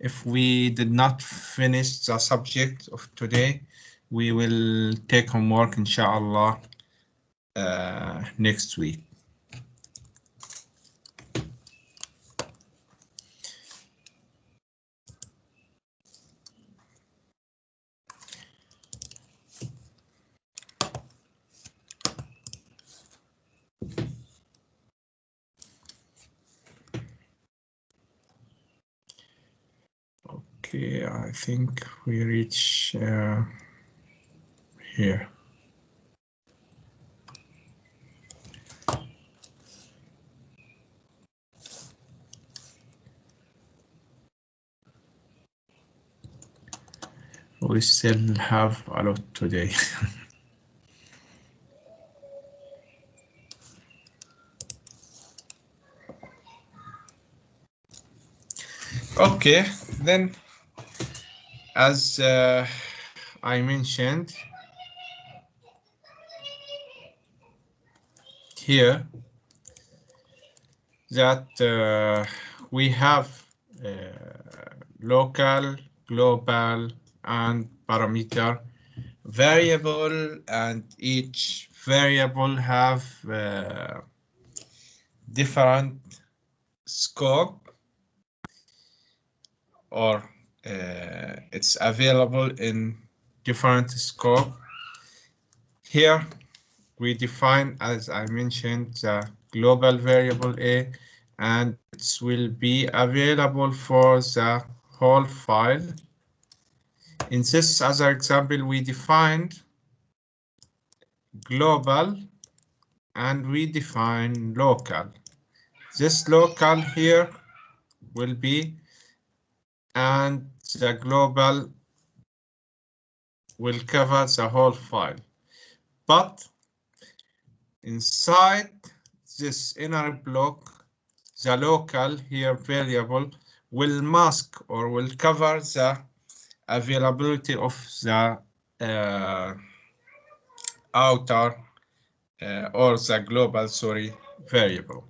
If we did not finish the subject of today, we will take homework, inshallah, next week. Okay, I think we reach here. We still have a lot today. Okay, then as I mentioned here that we have local, global, and parameter variable, and each variable have different scope, or it's available in different scope. Here we define, as I mentioned, the global variable A, and it will be available for the whole file. In this other example, we defined global and we define local. This local here will be, and the global will cover the whole file. But inside this inner block, the local here variable will mask or will cover the availability of the outer or the global, sorry, variable.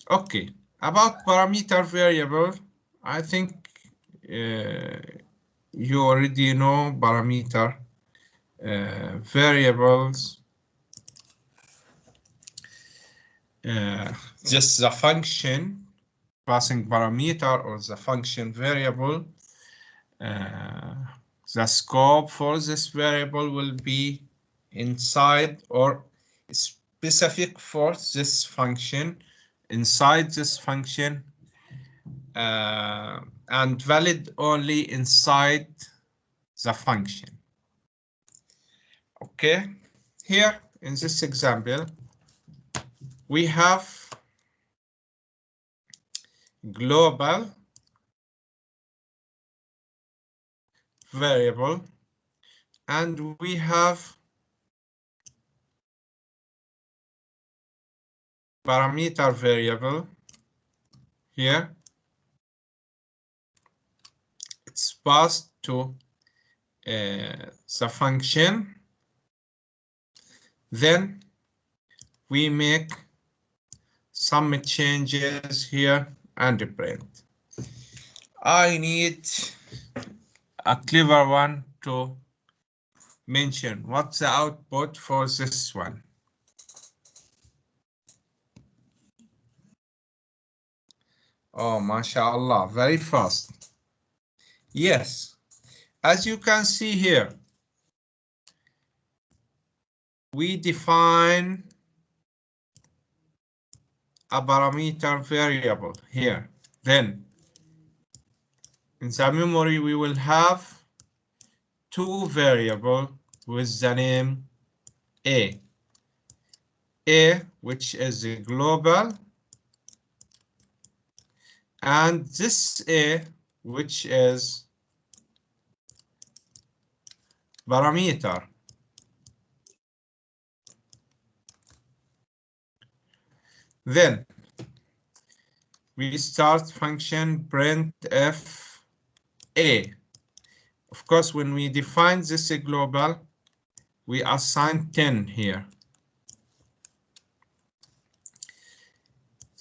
Okay, about parameter variable, I think you already know parameter variables. Just the function passing parameter or the function variable. The scope for this variable will be inside or specific for this function, inside this function, and valid only inside the function. Okay, here in this example, we have global variable and we have parameter variable here. It's passed to the function. Then we make some changes here and print. I need a clever one to mention what's the output for this one. Oh, mashallah, very fast. Yes, as you can see here, we define a parameter variable here. Then in the memory, we will have two variables with the name A, which is a global, and this A, which is parameter. Then we start function printf A. Of course, when we define this global, we assign 10 here.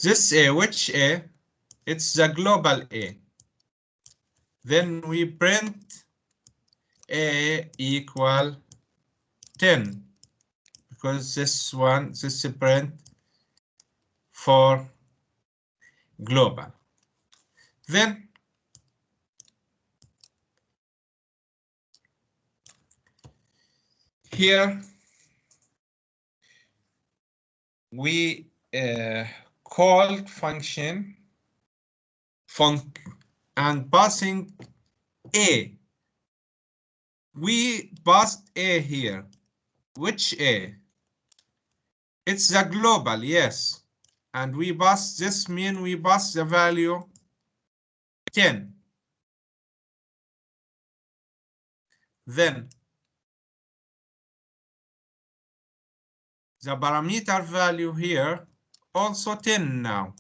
This A, which A? It's the global A. Then we print A equal 10, because this print for global. Then here we called function func and passing A. We passed A here. Which A? It's the global, yes. And we pass this mean we pass the value 10. Then the parameter value here also 10 now.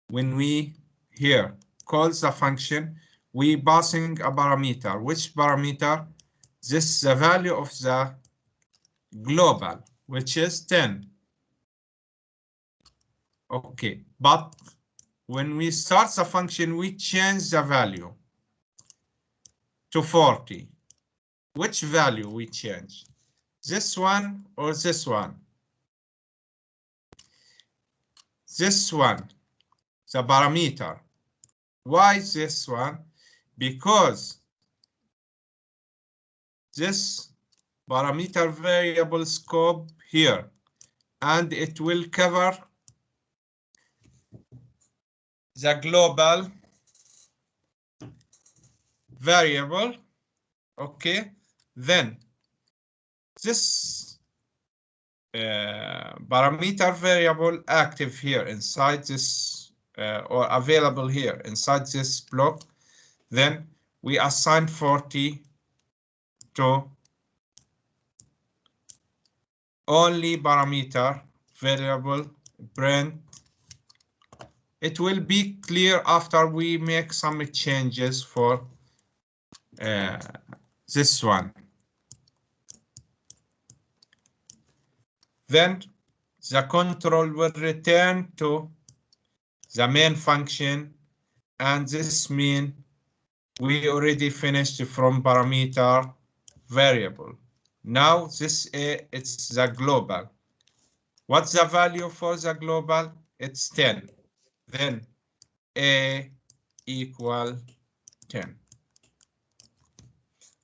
When we here calls the function, we passing a parameter. Which parameter? This is the value of the global, which is 10. Okay, but when we start the function, we change the value to 40. Which value we change? This one or this one? This one, the parameter. Why this one? Because this parameter variable scope here, and it will cover the global variable. Okay, then this parameter variable active here inside this or available here inside this block. Then we assign 40 to only parameter variable print. It will be clear after we make some changes for this one. Then the control will return to the main function, and this means we already finished from parameter variable. Now this A, it's the global. What's the value for the global? It's 10. Then A equal 10.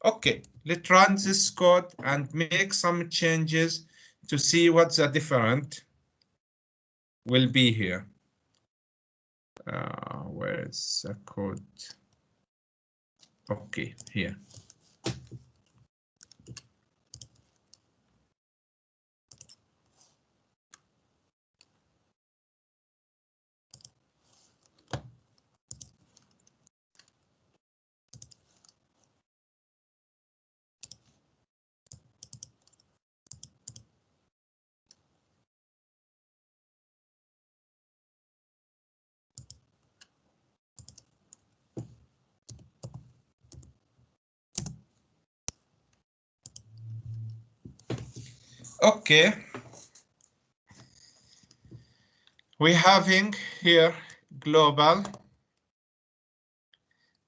Okay, let's run this code and make some changes to see what the different will be here. Where is the code? Okay, here. Okay, we having here global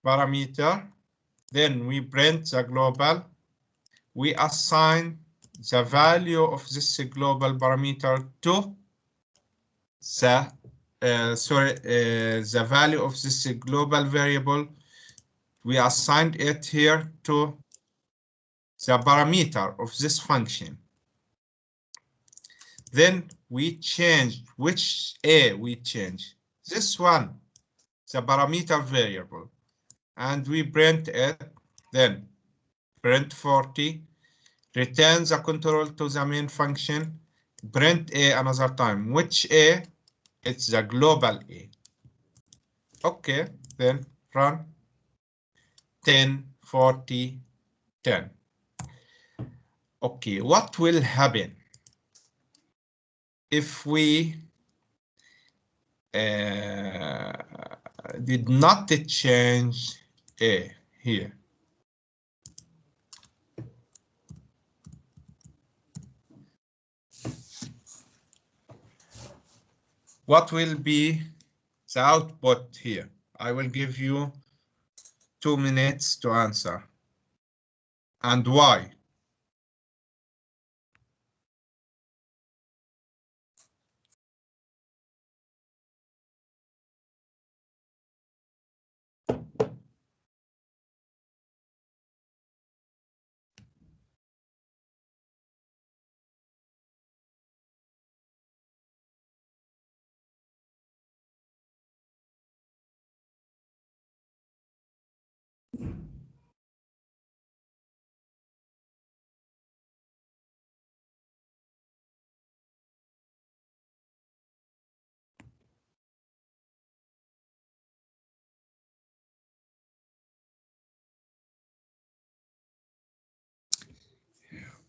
parameter. Then we print the global. We assign the value of this global parameter to the value of this global variable. We assigned it here to the parameter of this function. Then we changed which A we change. This one, the parameter variable, and we print it. Then print 40, return the control to the main function, print A another time. Which A? It's the global A. Okay, then run 10, 40, 10. Okay, what will happen if we did not change A here? What will be the output here? I will give you 2 minutes to answer. And why?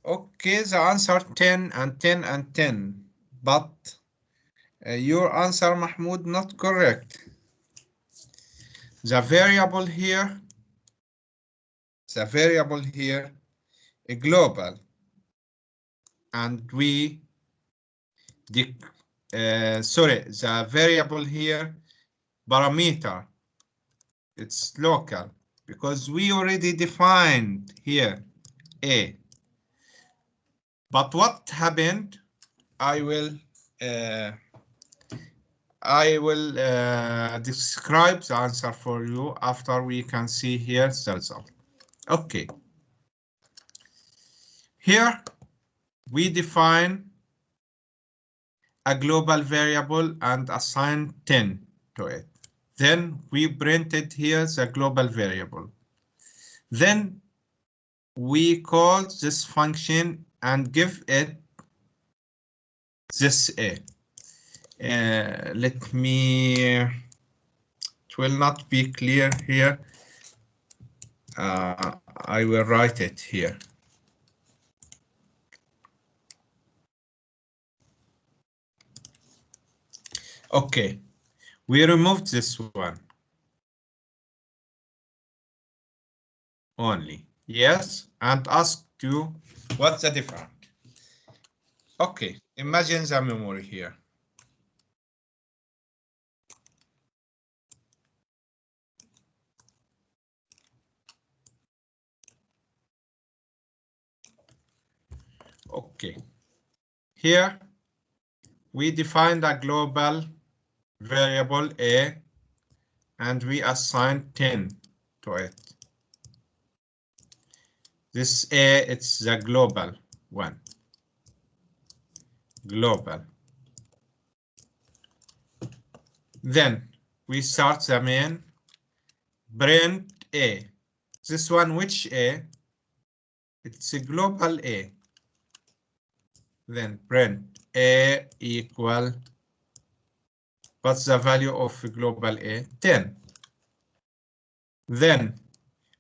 Okay, the answer 10 and 10 and 10, but your answer, Mahmoud, not correct. The variable here is global, and the variable here, parameter, it's local, because we already defined here A. But what happened? I will describe the answer for you after we can see here the result. Okay. Here we define a global variable and assign 10 to it. Then we printed here the global variable. Then we call this function and give it this A. Let me, it will not be clear here. I will write it here. Okay, we removed this one only. Yes, and asked you what's the difference. Okay, imagine the memory here. Okay, here we defined a global variable A and we assign 10 to it. This A, it's the global one. Global. Then we start the main, print A. This one, which A? It's a global A. Then print A equal, what's the value of global A? 10. Then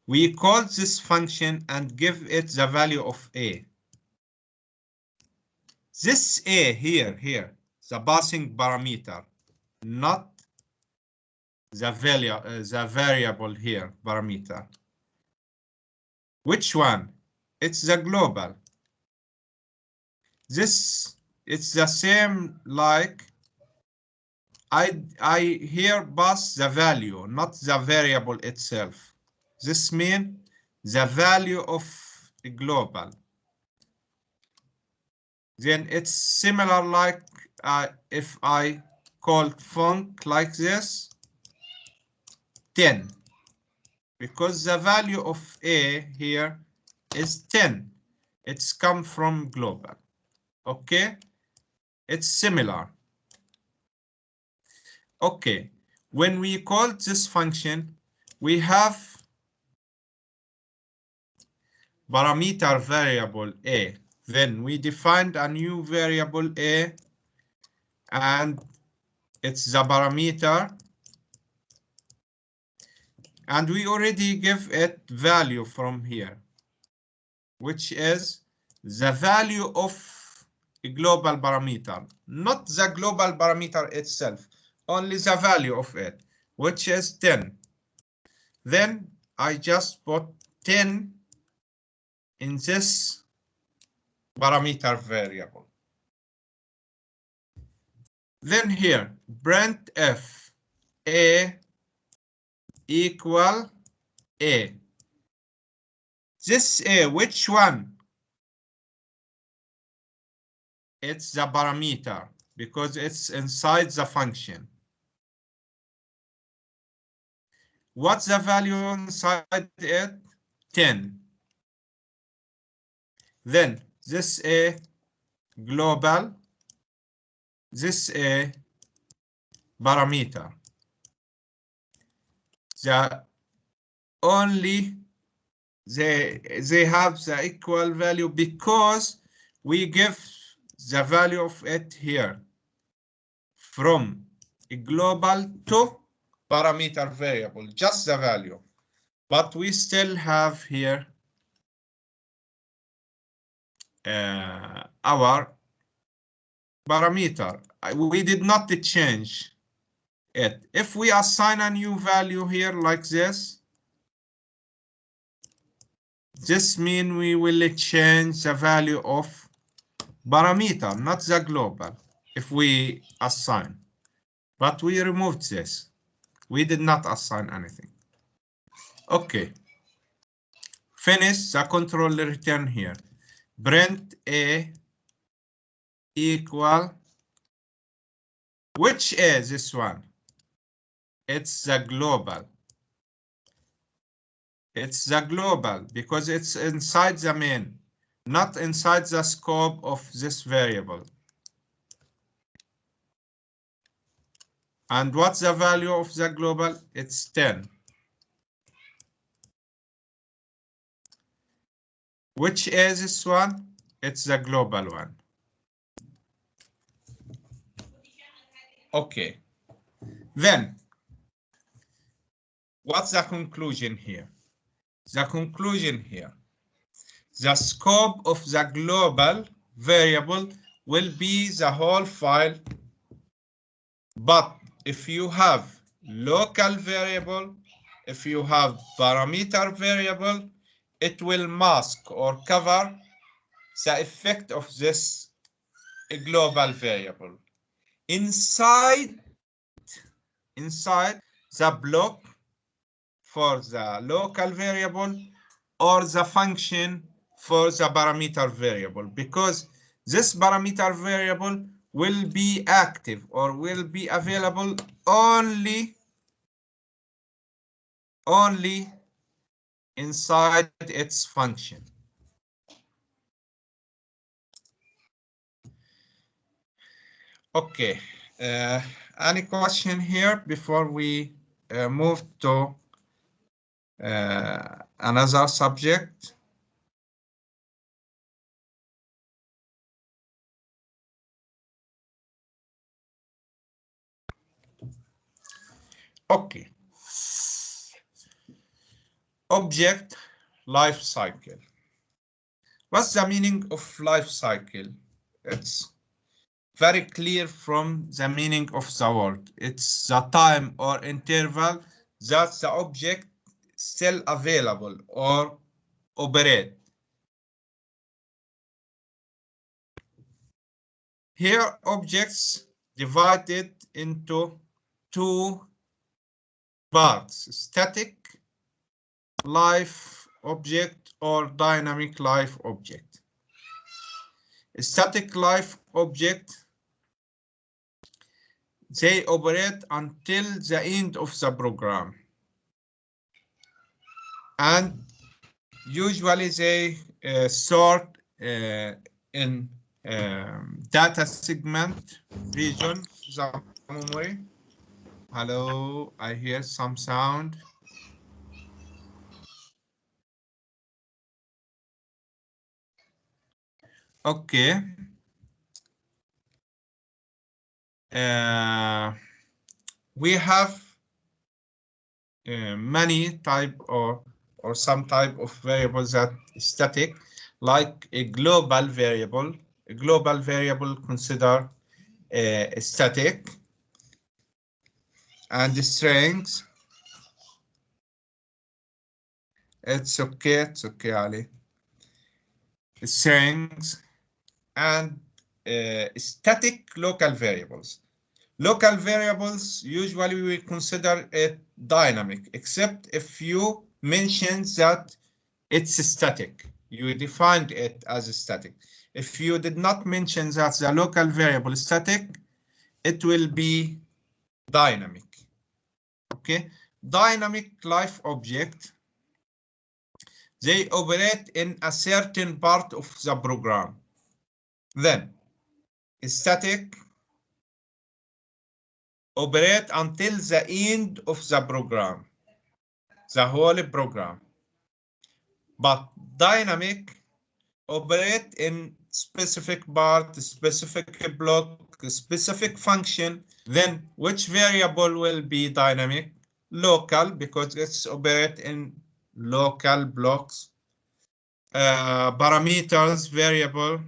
we call this function and give it the value of A. This A here, the passing parameter, not the value, the variable here, parameter. Which one? It's the global. This, it's the same like I here pass the value, not the variable itself. This means the value of global. then it's similar like if I called func like this, 10, because the value of A here is 10. It's come from global. Okay, it's similar. Okay, when we call this function, we have parameter variable A. Then we defined a new variable A, and it's the parameter, and we already give it value from here, which is the value of a global parameter, not the global parameter itself, only the value of it, which is 10. Then I just put 10 in this parameter variable. Then here, printf A equal A. This A, which one? It's the parameter because it's inside the function. What's the value inside it? 10. Then this A global, this A parameter. The only they have the equal value because we give the value of it here from a global to parameter variable, just the value. But we still have here our parameter. We did not change it. If we assign a new value here like this means we will change the value of parameter, not the global, if we assign. But we removed this. We did not assign anything. Okay. Finish the control return here. Print A equal, which is this one? It's the global. It's the global because it's inside the main, not inside the scope of this variable. And what's the value of the global? It's 10. Which is this one? It's the global one. Okay. Then, what's the conclusion here? The conclusion here, the scope of the global variable will be the whole file, but if you have local variable, if you have parameter variable, it will mask or cover the effect of this global variable inside the block for the local variable or the function for the parameter variable, because this parameter variable will be active or will be available only inside its function. Okay, any question here before we move to another subject? Okay. Object life cycle. What's the meaning of life cycle? It's very clear from the meaning of the word. It's the time or interval that the object still available or operate. Here, objects divided into two parts: static life object or dynamic life object. Static life object, they operate until the end of the program. And usually they sort in data segment region, the memory. Hello, I hear some sound. Okay. We have many type or some type of variables that static, like a global variable. A global variable consider static, and the strings. It's okay, Ali. Strings and static local variables. Local variables, usually we consider it dynamic, except if you mention that it's static. You defined it as static. If you did not mention that the local variable is static, it will be dynamic. Okay, dynamic life object, they operate in a certain part of the program. Then static operate until the end of the program, the whole program. But dynamic operate in specific part, specific block, specific function. Then which variable will be dynamic? Local, because it's operate in local blocks. Parameters variable,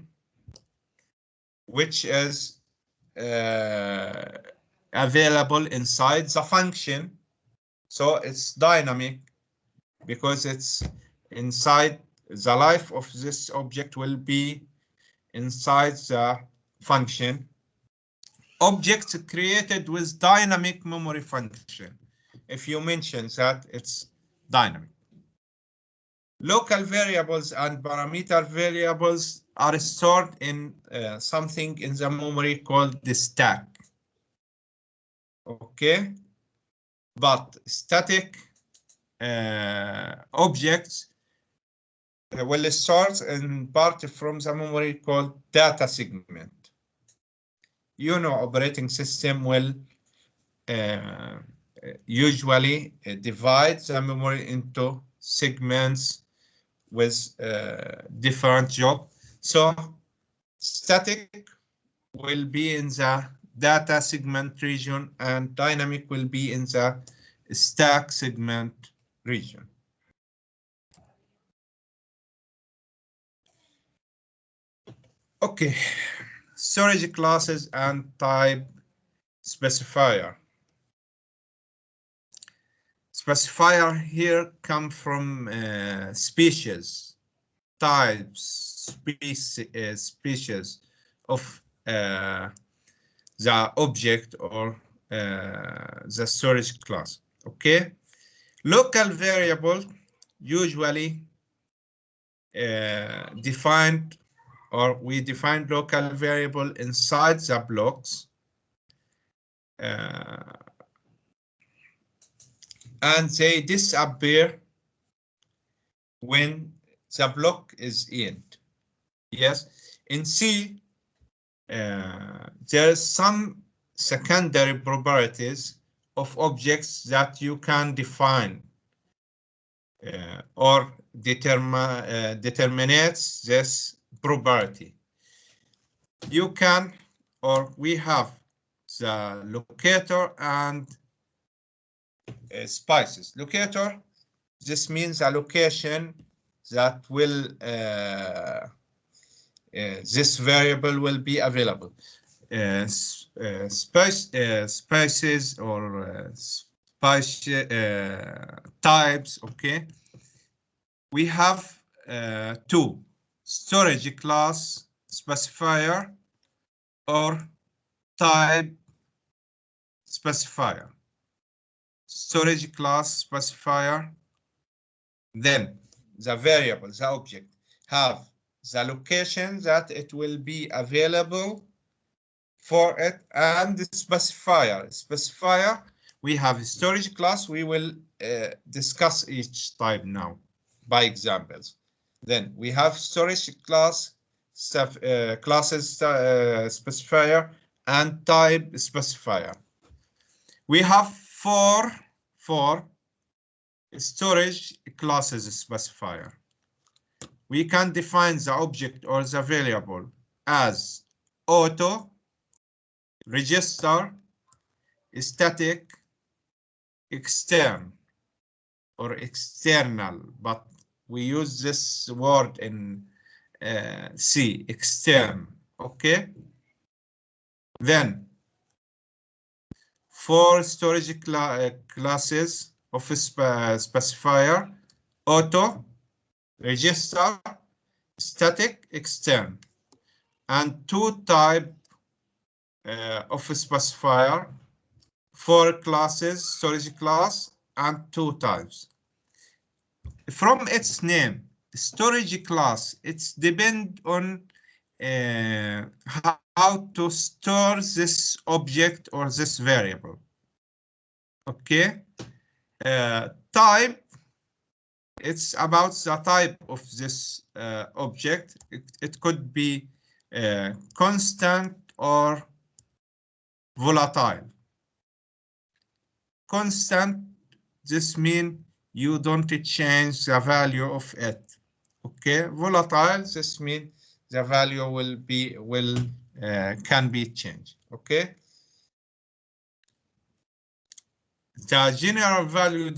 which is available inside the function. So it's dynamic because it's inside the life of this object will be inside the function. Objects created with dynamic memory function. If you mention that, it's dynamic. Local variables and parameter variables are stored in something in the memory called the stack. Okay, but static objects will start in part from the memory called data segment. You know, operating system will usually divide the memory into segments with different job. So static will be in the data segment region and dynamic will be in the stack segment region. Okay, storage classes and type specifier. Specifier here come from species, types, species of the object or the storage class. Okay, local variable usually defined, or we define local variable inside the blocks. And they disappear when the block is end. Yes, in C, there is some secondary properties of objects that you can define or determinates this property. You can, or we have the locator and spices. Locator, this means a location that will this variable will be available. Spices or spice types. Okay, we have two: storage class specifier or type specifier. Storage class specifier, then the variable, the object, have the location that it will be available for it, and the specifier. Specifier, we have storage class. We will discuss each type now by examples. Then we have storage class, classes specifier, and type specifier. We have four storage classes specifier. We can define the object or the variable as auto, register, static, extern, or external, but we use this word in C, extern, okay? Then, four storage classes of specifier: auto, register, static, extern, and two type of specifier: four classes, storage class, and two types. From its name, storage class, it's depend on how to store this object or this variable. Okay. Type, it's about the type of this object. It could be constant or volatile. Constant, this means you don't change the value of it. Okay. Volatile, this means the value can be changed. Okay. The general value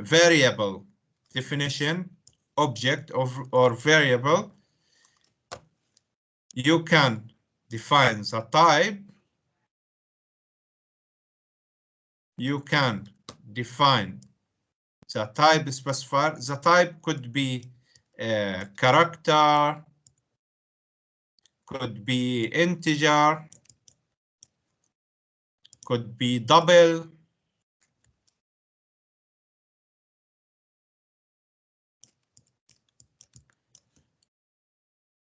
variable definition, object or variable, you can define the type. You can define the type specifier. The type could be character, could be integer, could be double.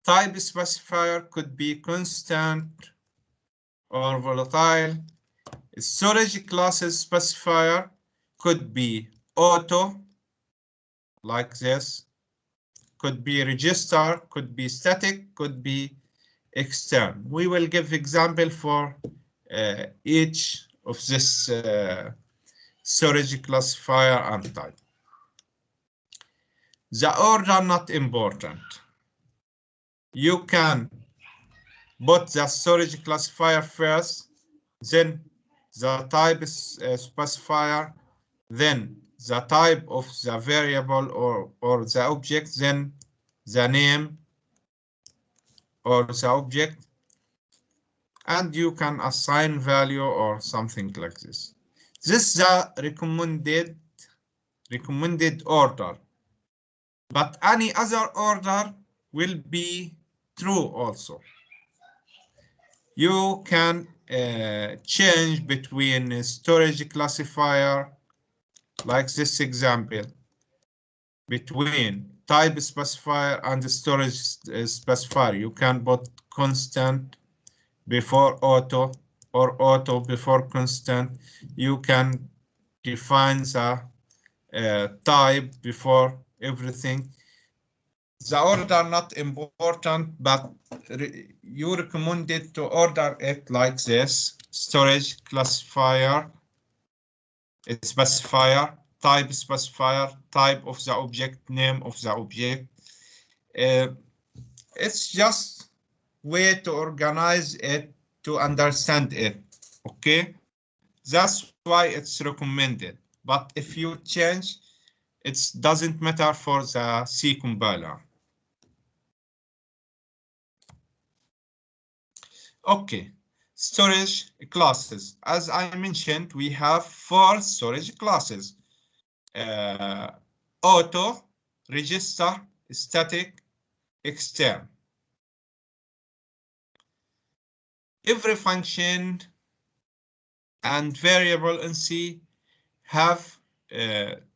Type specifier could be constant or volatile. Storage classes specifier could be auto, like this, could be register, could be static, could be extern. We will give example for each of this storage classifier and type. The order not important. You can put the storage classifier first, then the type specifier, then the type of the variable or the object, then the name or the object, and you can assign value or something like this. This is the recommended order, but any other order will be true also. You can change between a storage classifier, like this example, between type specifier and the storage specifier. You can put constant before auto or auto before constant. You can define the type before everything. The order not important, but you recommended to order it like this: storage classifier, specifier, type specifier, type of the object, name of the object. It's just way to organize it, to understand it. Okay, that's why it's recommended. But if you change, it doesn't matter for the C compiler. Okay, storage classes. As I mentioned, we have four storage classes: auto, register, static, extern. Every function and variable in C have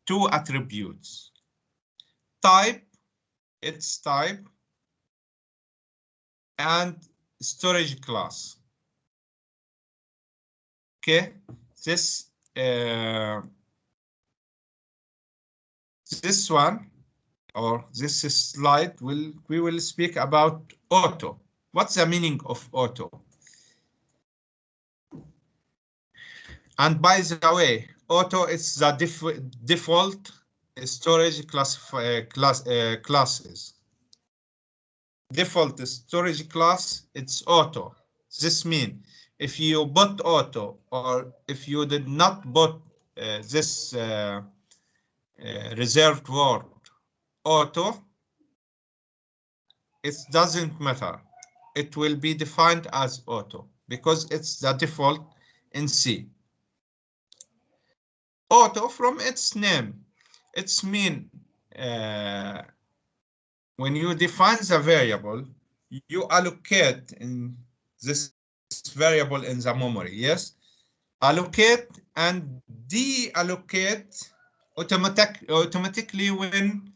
two attributes. Type, its type, and storage class. Okay, this this one or this slide we will speak about auto. What's the meaning of auto? And by the way, auto is the default storage classes. Default storage class, it's auto. This means if you bought auto or if you did not bought this reserved word auto, it doesn't matter. It will be defined as auto because it's the default in C. Auto from its name, it's mean when you define the variable, you allocate in this variable in the memory, yes? Allocate and deallocate automatically when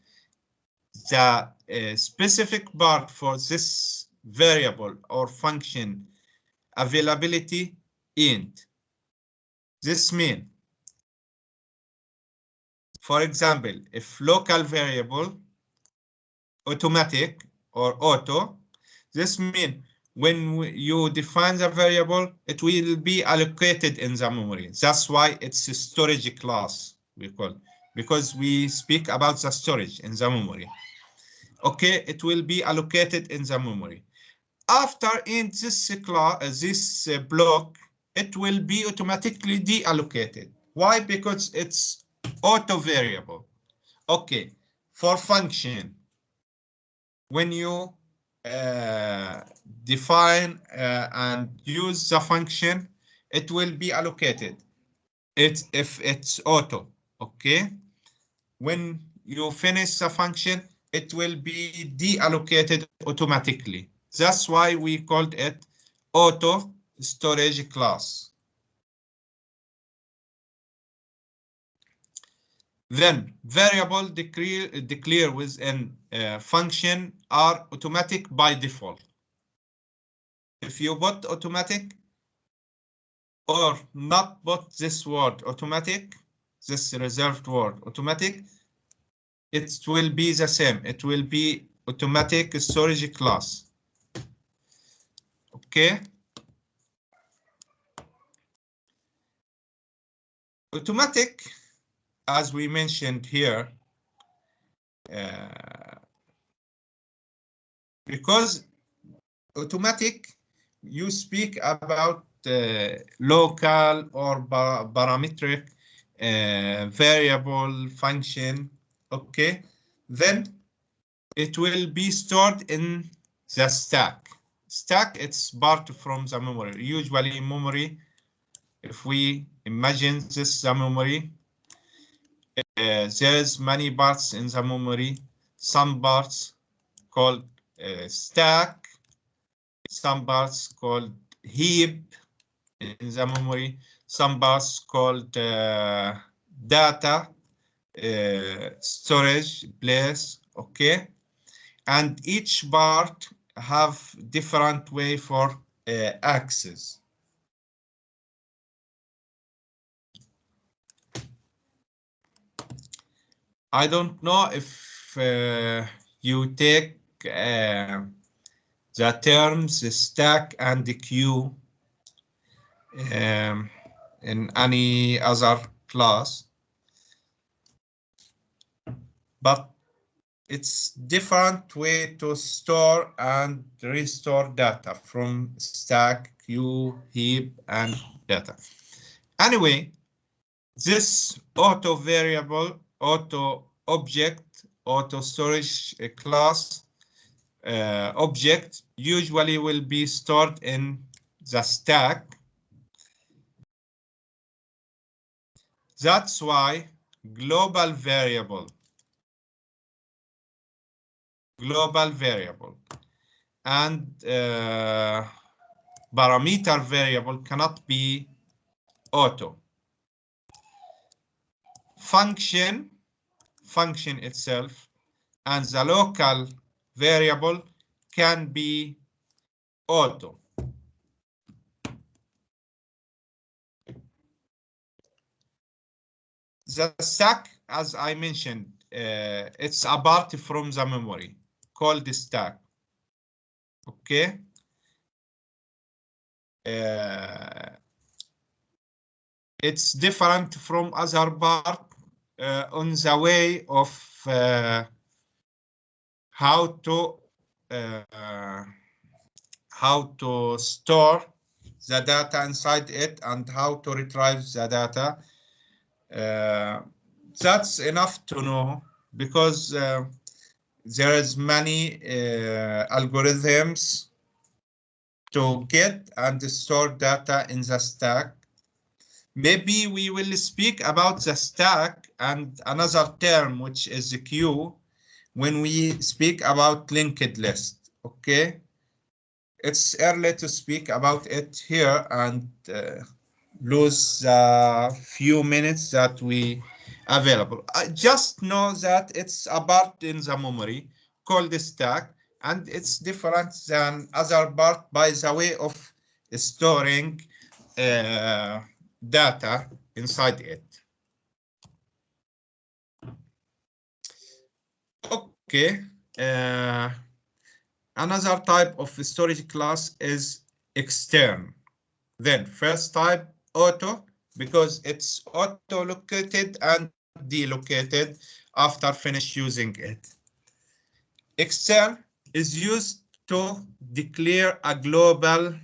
the specific part for this variable or function availability int. This means, for example, if local variable automatic or auto, this means when you define the variable, it will be allocated in the memory. That's why it's a storage class we call, because we speak about the storage in the memory. Okay, it will be allocated in the memory. After in this class, this block, it will be automatically deallocated. Why? Because it's auto variable. Okay, for function, when you define and use the function, it will be allocated. If it's auto, okay? When you finish the function, it will be deallocated automatically. That's why we called it auto storage class. Then variable declare within function are automatic by default. If you put automatic or not put this word automatic, this reserved word automatic, it will be the same. It will be automatic storage class. Okay. Automatic, as we mentioned here, because automatic, you speak about local or parametric variable function, okay? Then it will be stored in the stack. Stack, it's part from the memory. Usually in memory, if we imagine this the memory, there's many parts in the memory. Some parts called stack, some parts called heap in the memory, some parts called data storage place, okay? And each part have different way for access. I don't know if you take the terms stack and queue in any other class, but it's different way to store and restore data from stack, queue, heap, and data. Anyway, this auto variable, auto object, auto storage class object usually will be stored in the stack. That's why global variable and parameter variable cannot be auto. Function itself and the local variable can be auto. The stack, as I mentioned, it's a part from the memory called the stack. Okay. It's different from other part on the way of how to store the data inside it and how to retrieve the data. That's enough to know because there is many algorithms to get and store data in the stack. Maybe we will speak about the stack and another term, which is the queue, when we speak about linked list. Okay, it's early to speak about it here and lose a few minutes that we available. I just know that it's a part in the memory called the stack, and it's different than other part by the way of storing data inside it. Okay. Another type of storage class is extern. Then first type, auto, because it's auto-located and delocated after finish using it. Extern is used to declare a global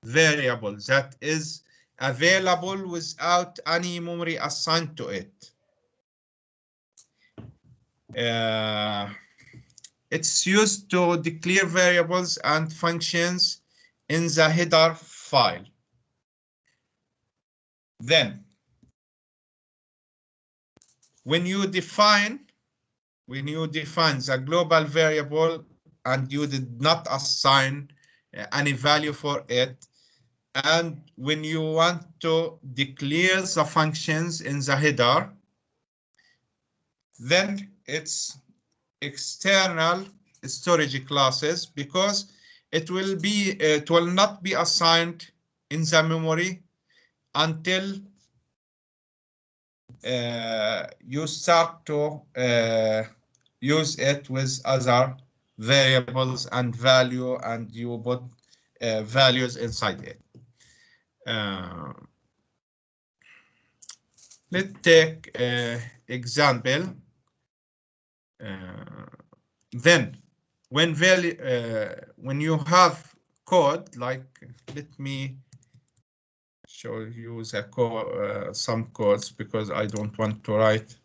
variable that is available without any memory assigned to it. It's used to declare variables and functions in the header file. Then, when you define the global variable and you did not assign any value for it, and when you want to declare the functions in the header, then it's external storage classes because it will not be assigned in the memory until you start to use it with other variables and value, and you put values inside it. Let's take example. Then, when you have code, like let me show you the some codes because I don't want to write.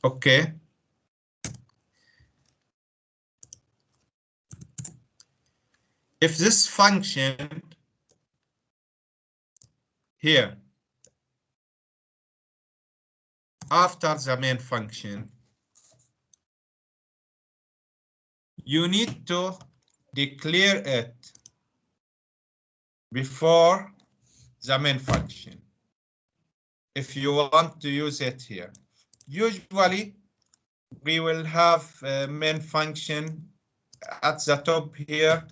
Okay. If this function here after the main function, you need to declare it before the main function if you want to use it here. Usually we will have a main function at the top here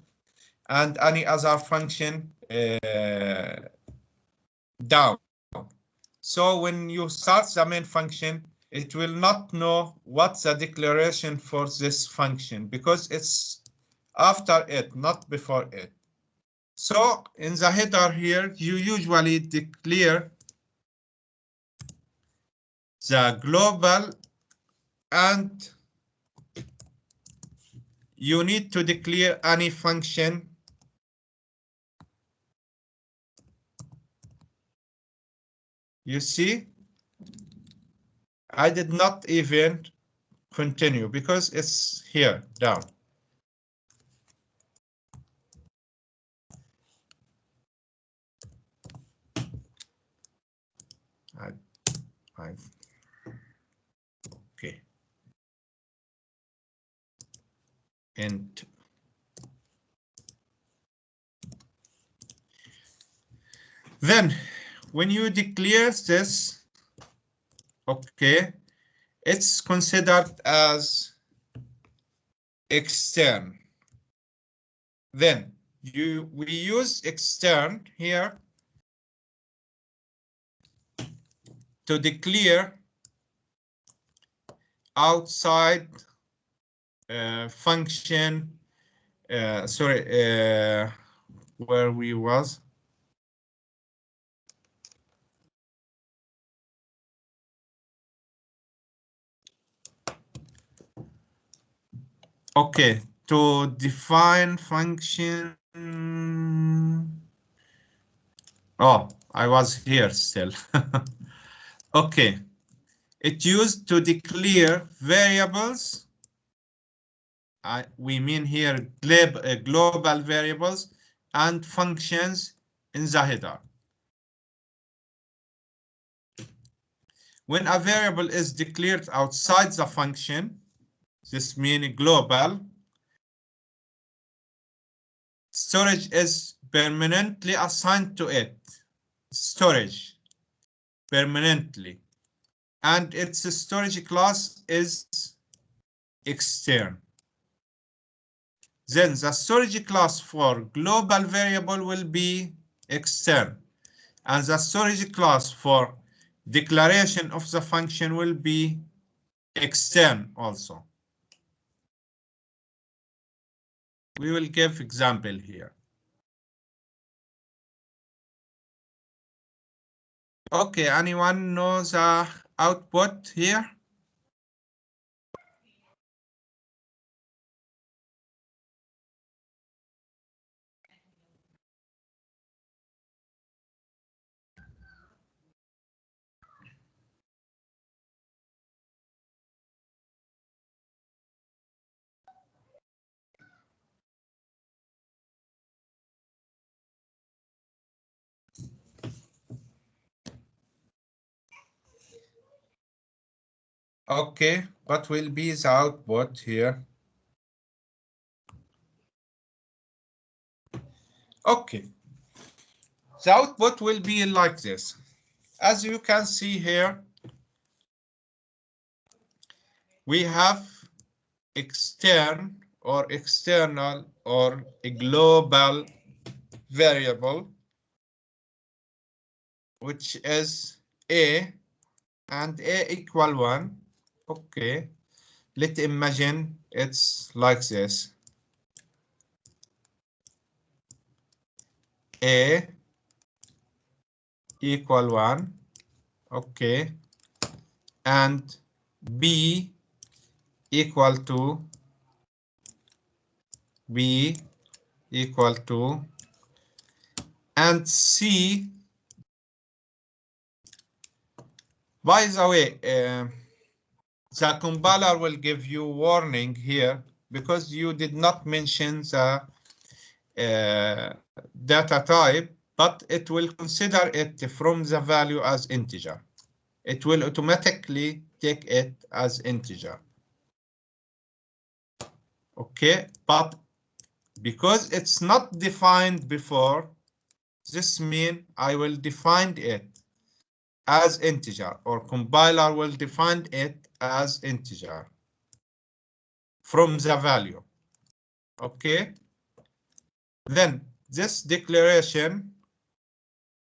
and any other function down. So when you start the main function, it will not know what's the declaration for this function because it's after it, not before it. So in the header here, you usually declare the global, and you need to declare any function you see. I did not even continue because it's here down. Okay. And then when you declare this, okay, it's considered as extern. Then we use extern here to declare outside function. Where we was. Okay, to define function. Oh, I was here still. Okay, it used to declare variables. We mean here global variables and functions in the header. When a variable is declared outside the function, this means global, storage is permanently assigned to it. Storage permanently. And its storage class is extern. Then the storage class for global variable will be extern. And the storage class for declaration of the function will be extern also. We will give example here. Okay, anyone knows the output here? Okay, what will be the output here? Okay, the output will be like this. As you can see here, we have extern or external or a global variable, which is A, and A equal 1. Okay, let's imagine it's like this. A equal 1. Okay, and B equal to B equal to, and C. By the way, the compiler will give you warning here because you did not mention the data type, but it will consider it from the value as integer. It will automatically take it as integer. Okay, but because it's not defined before, this means I will define it as integer, or compiler will define it as integer from the value. Okay, then this declaration,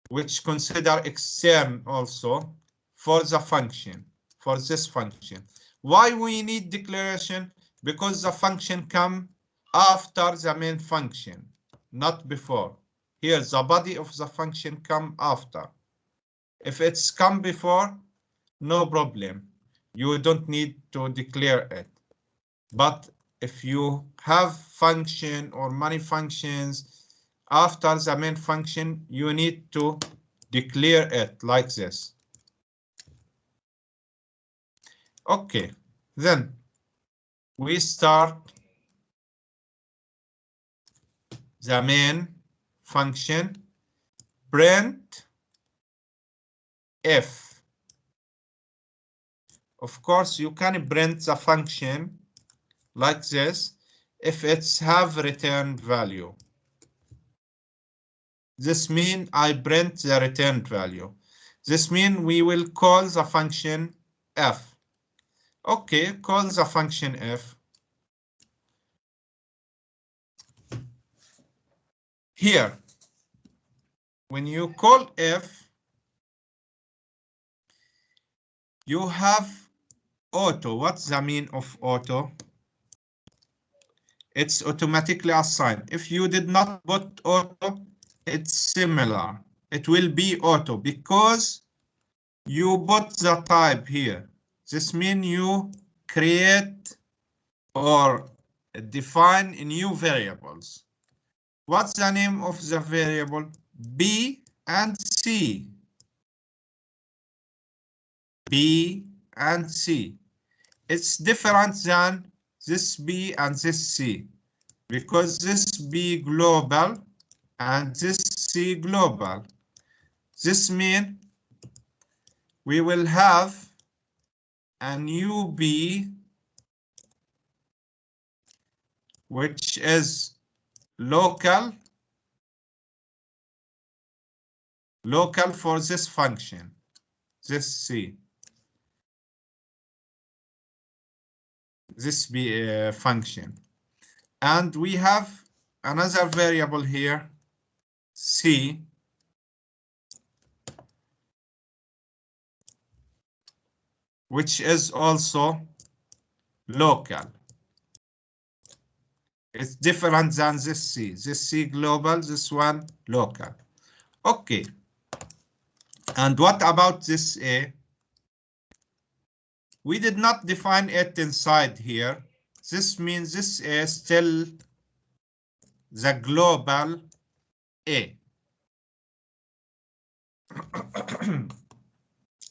which consider extern also for the function, for this function. Why we need declaration? Because the function come after the main function, not before. Here the body of the function come after. If it's come before, no problem. You don't need to declare it. But if you have function or many functions after the main function, you need to declare it like this. Okay, then we start the main function, print if. Of course, you can print the function like this if it's have returned value. This means I print the returned value. This means we will call the function f. Okay, call the function f. here, when you call if, you have auto. What's the mean of auto? It's automatically assigned. If you did not put auto, it's similar. It will be auto because you put the type here. This means you create or define new variables. What's the name of the variable? B and C. B and C. It's different than this B and this C because this B global and this C global. This means we will have a new B which is local for this function, this C, this B function. And we have another variable here, C, which is also local. It's different than this C. This C global, this one local. Okay. And what about this A? We did not define it inside here. This means this A is still the global A.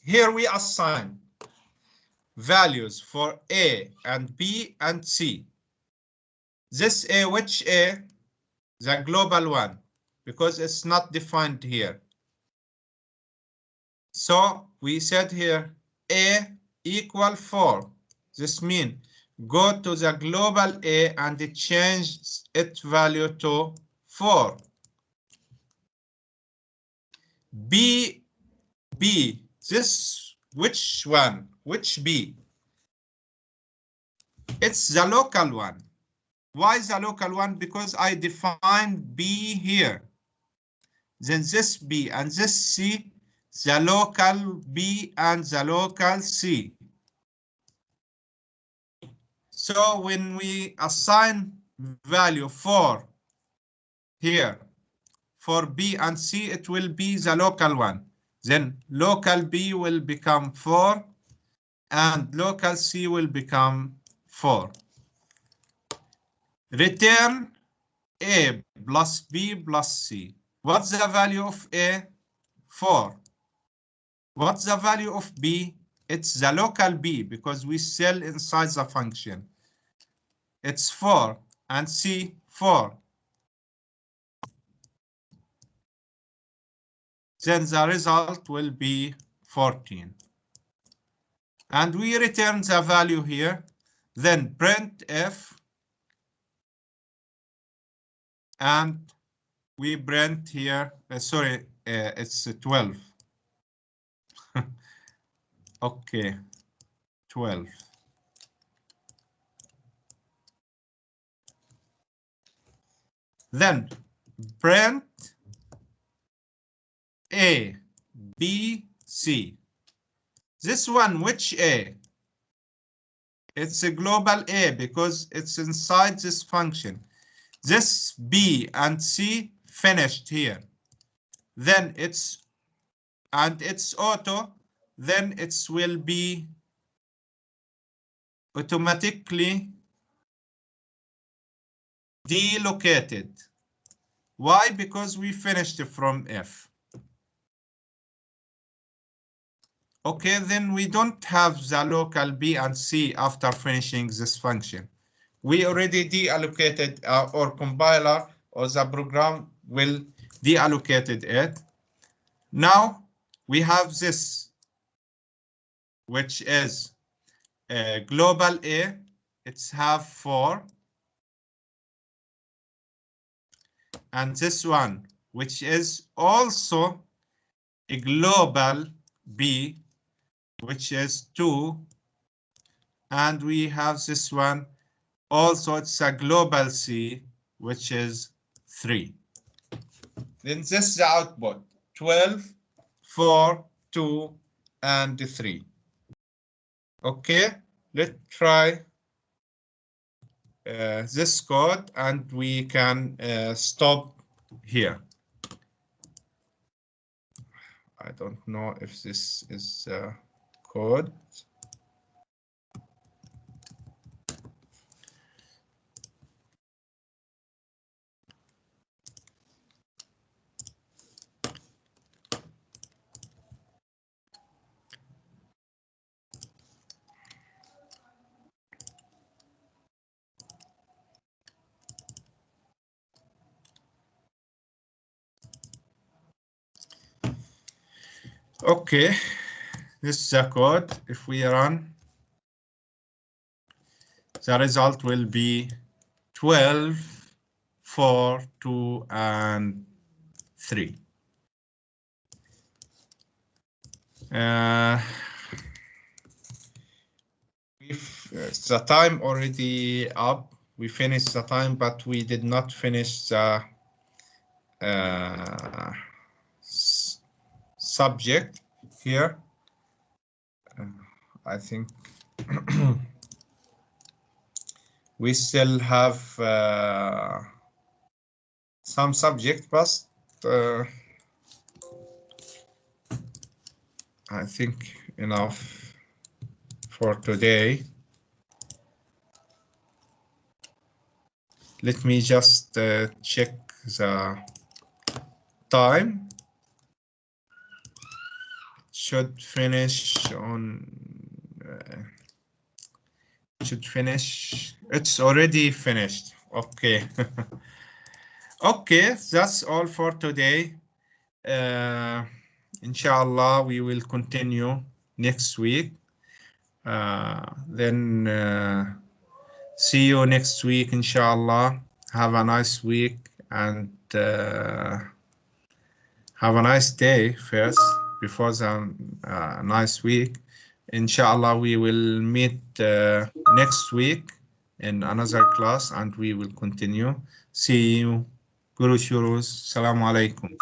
Here we assign values for A and B and C. This A, which A? The global one, because it's not defined here. So we said here A equal 4. This means go to the global A and it changes its value to 4. B, this, which one? Which B? It's the local one. Why the local one? Because I defined B here. Then this B and this C, the local B and the local C. So when we assign value 4 here for B and C, it will be the local one. Then local B will become 4 and local C will become 4. Return A plus B plus C. What's the value of A? 4. What's the value of B? It's the local B because we still inside the function. It's 4 and C 4. Then the result will be 14. And we return the value here. Then print F. And we print here, it's 12. Okay, 12. Then print A, B, C. This one, which A? It's a global A because it's inside this function. This B and C finished here. Then it's auto, then it will be automatically delocated. Why? Because we finished from F. Okay, then we don't have the local B and C after finishing this function. We already deallocated our compiler or the program will deallocated it. Now we have this, which is global A. It's have 4. And this one, which is also a global B, which is 2. And we have this one, also it's a global C, which is 3. Then this is the output: 12, 4, 2, and 3. Okay, let's try this code, and we can stop here. I don't know if this is code. Okay, this is the code. If we run, the result will be 12, 4, 2, and 3. If the time already up, we finished the time, but we did not finish the subject here. I think we still have some subject, but I think enough for today. Let me just check the time. Should finish on should finish. It's already finished. Okay. Okay, that's all for today. Inshallah, we will continue next week. Then see you next week, inshallah. Have a nice week, and have a nice day first before the nice week. Inshallah, we will meet next week in another class, and we will continue. See you. Guru Shurus. Assalamu alaikum.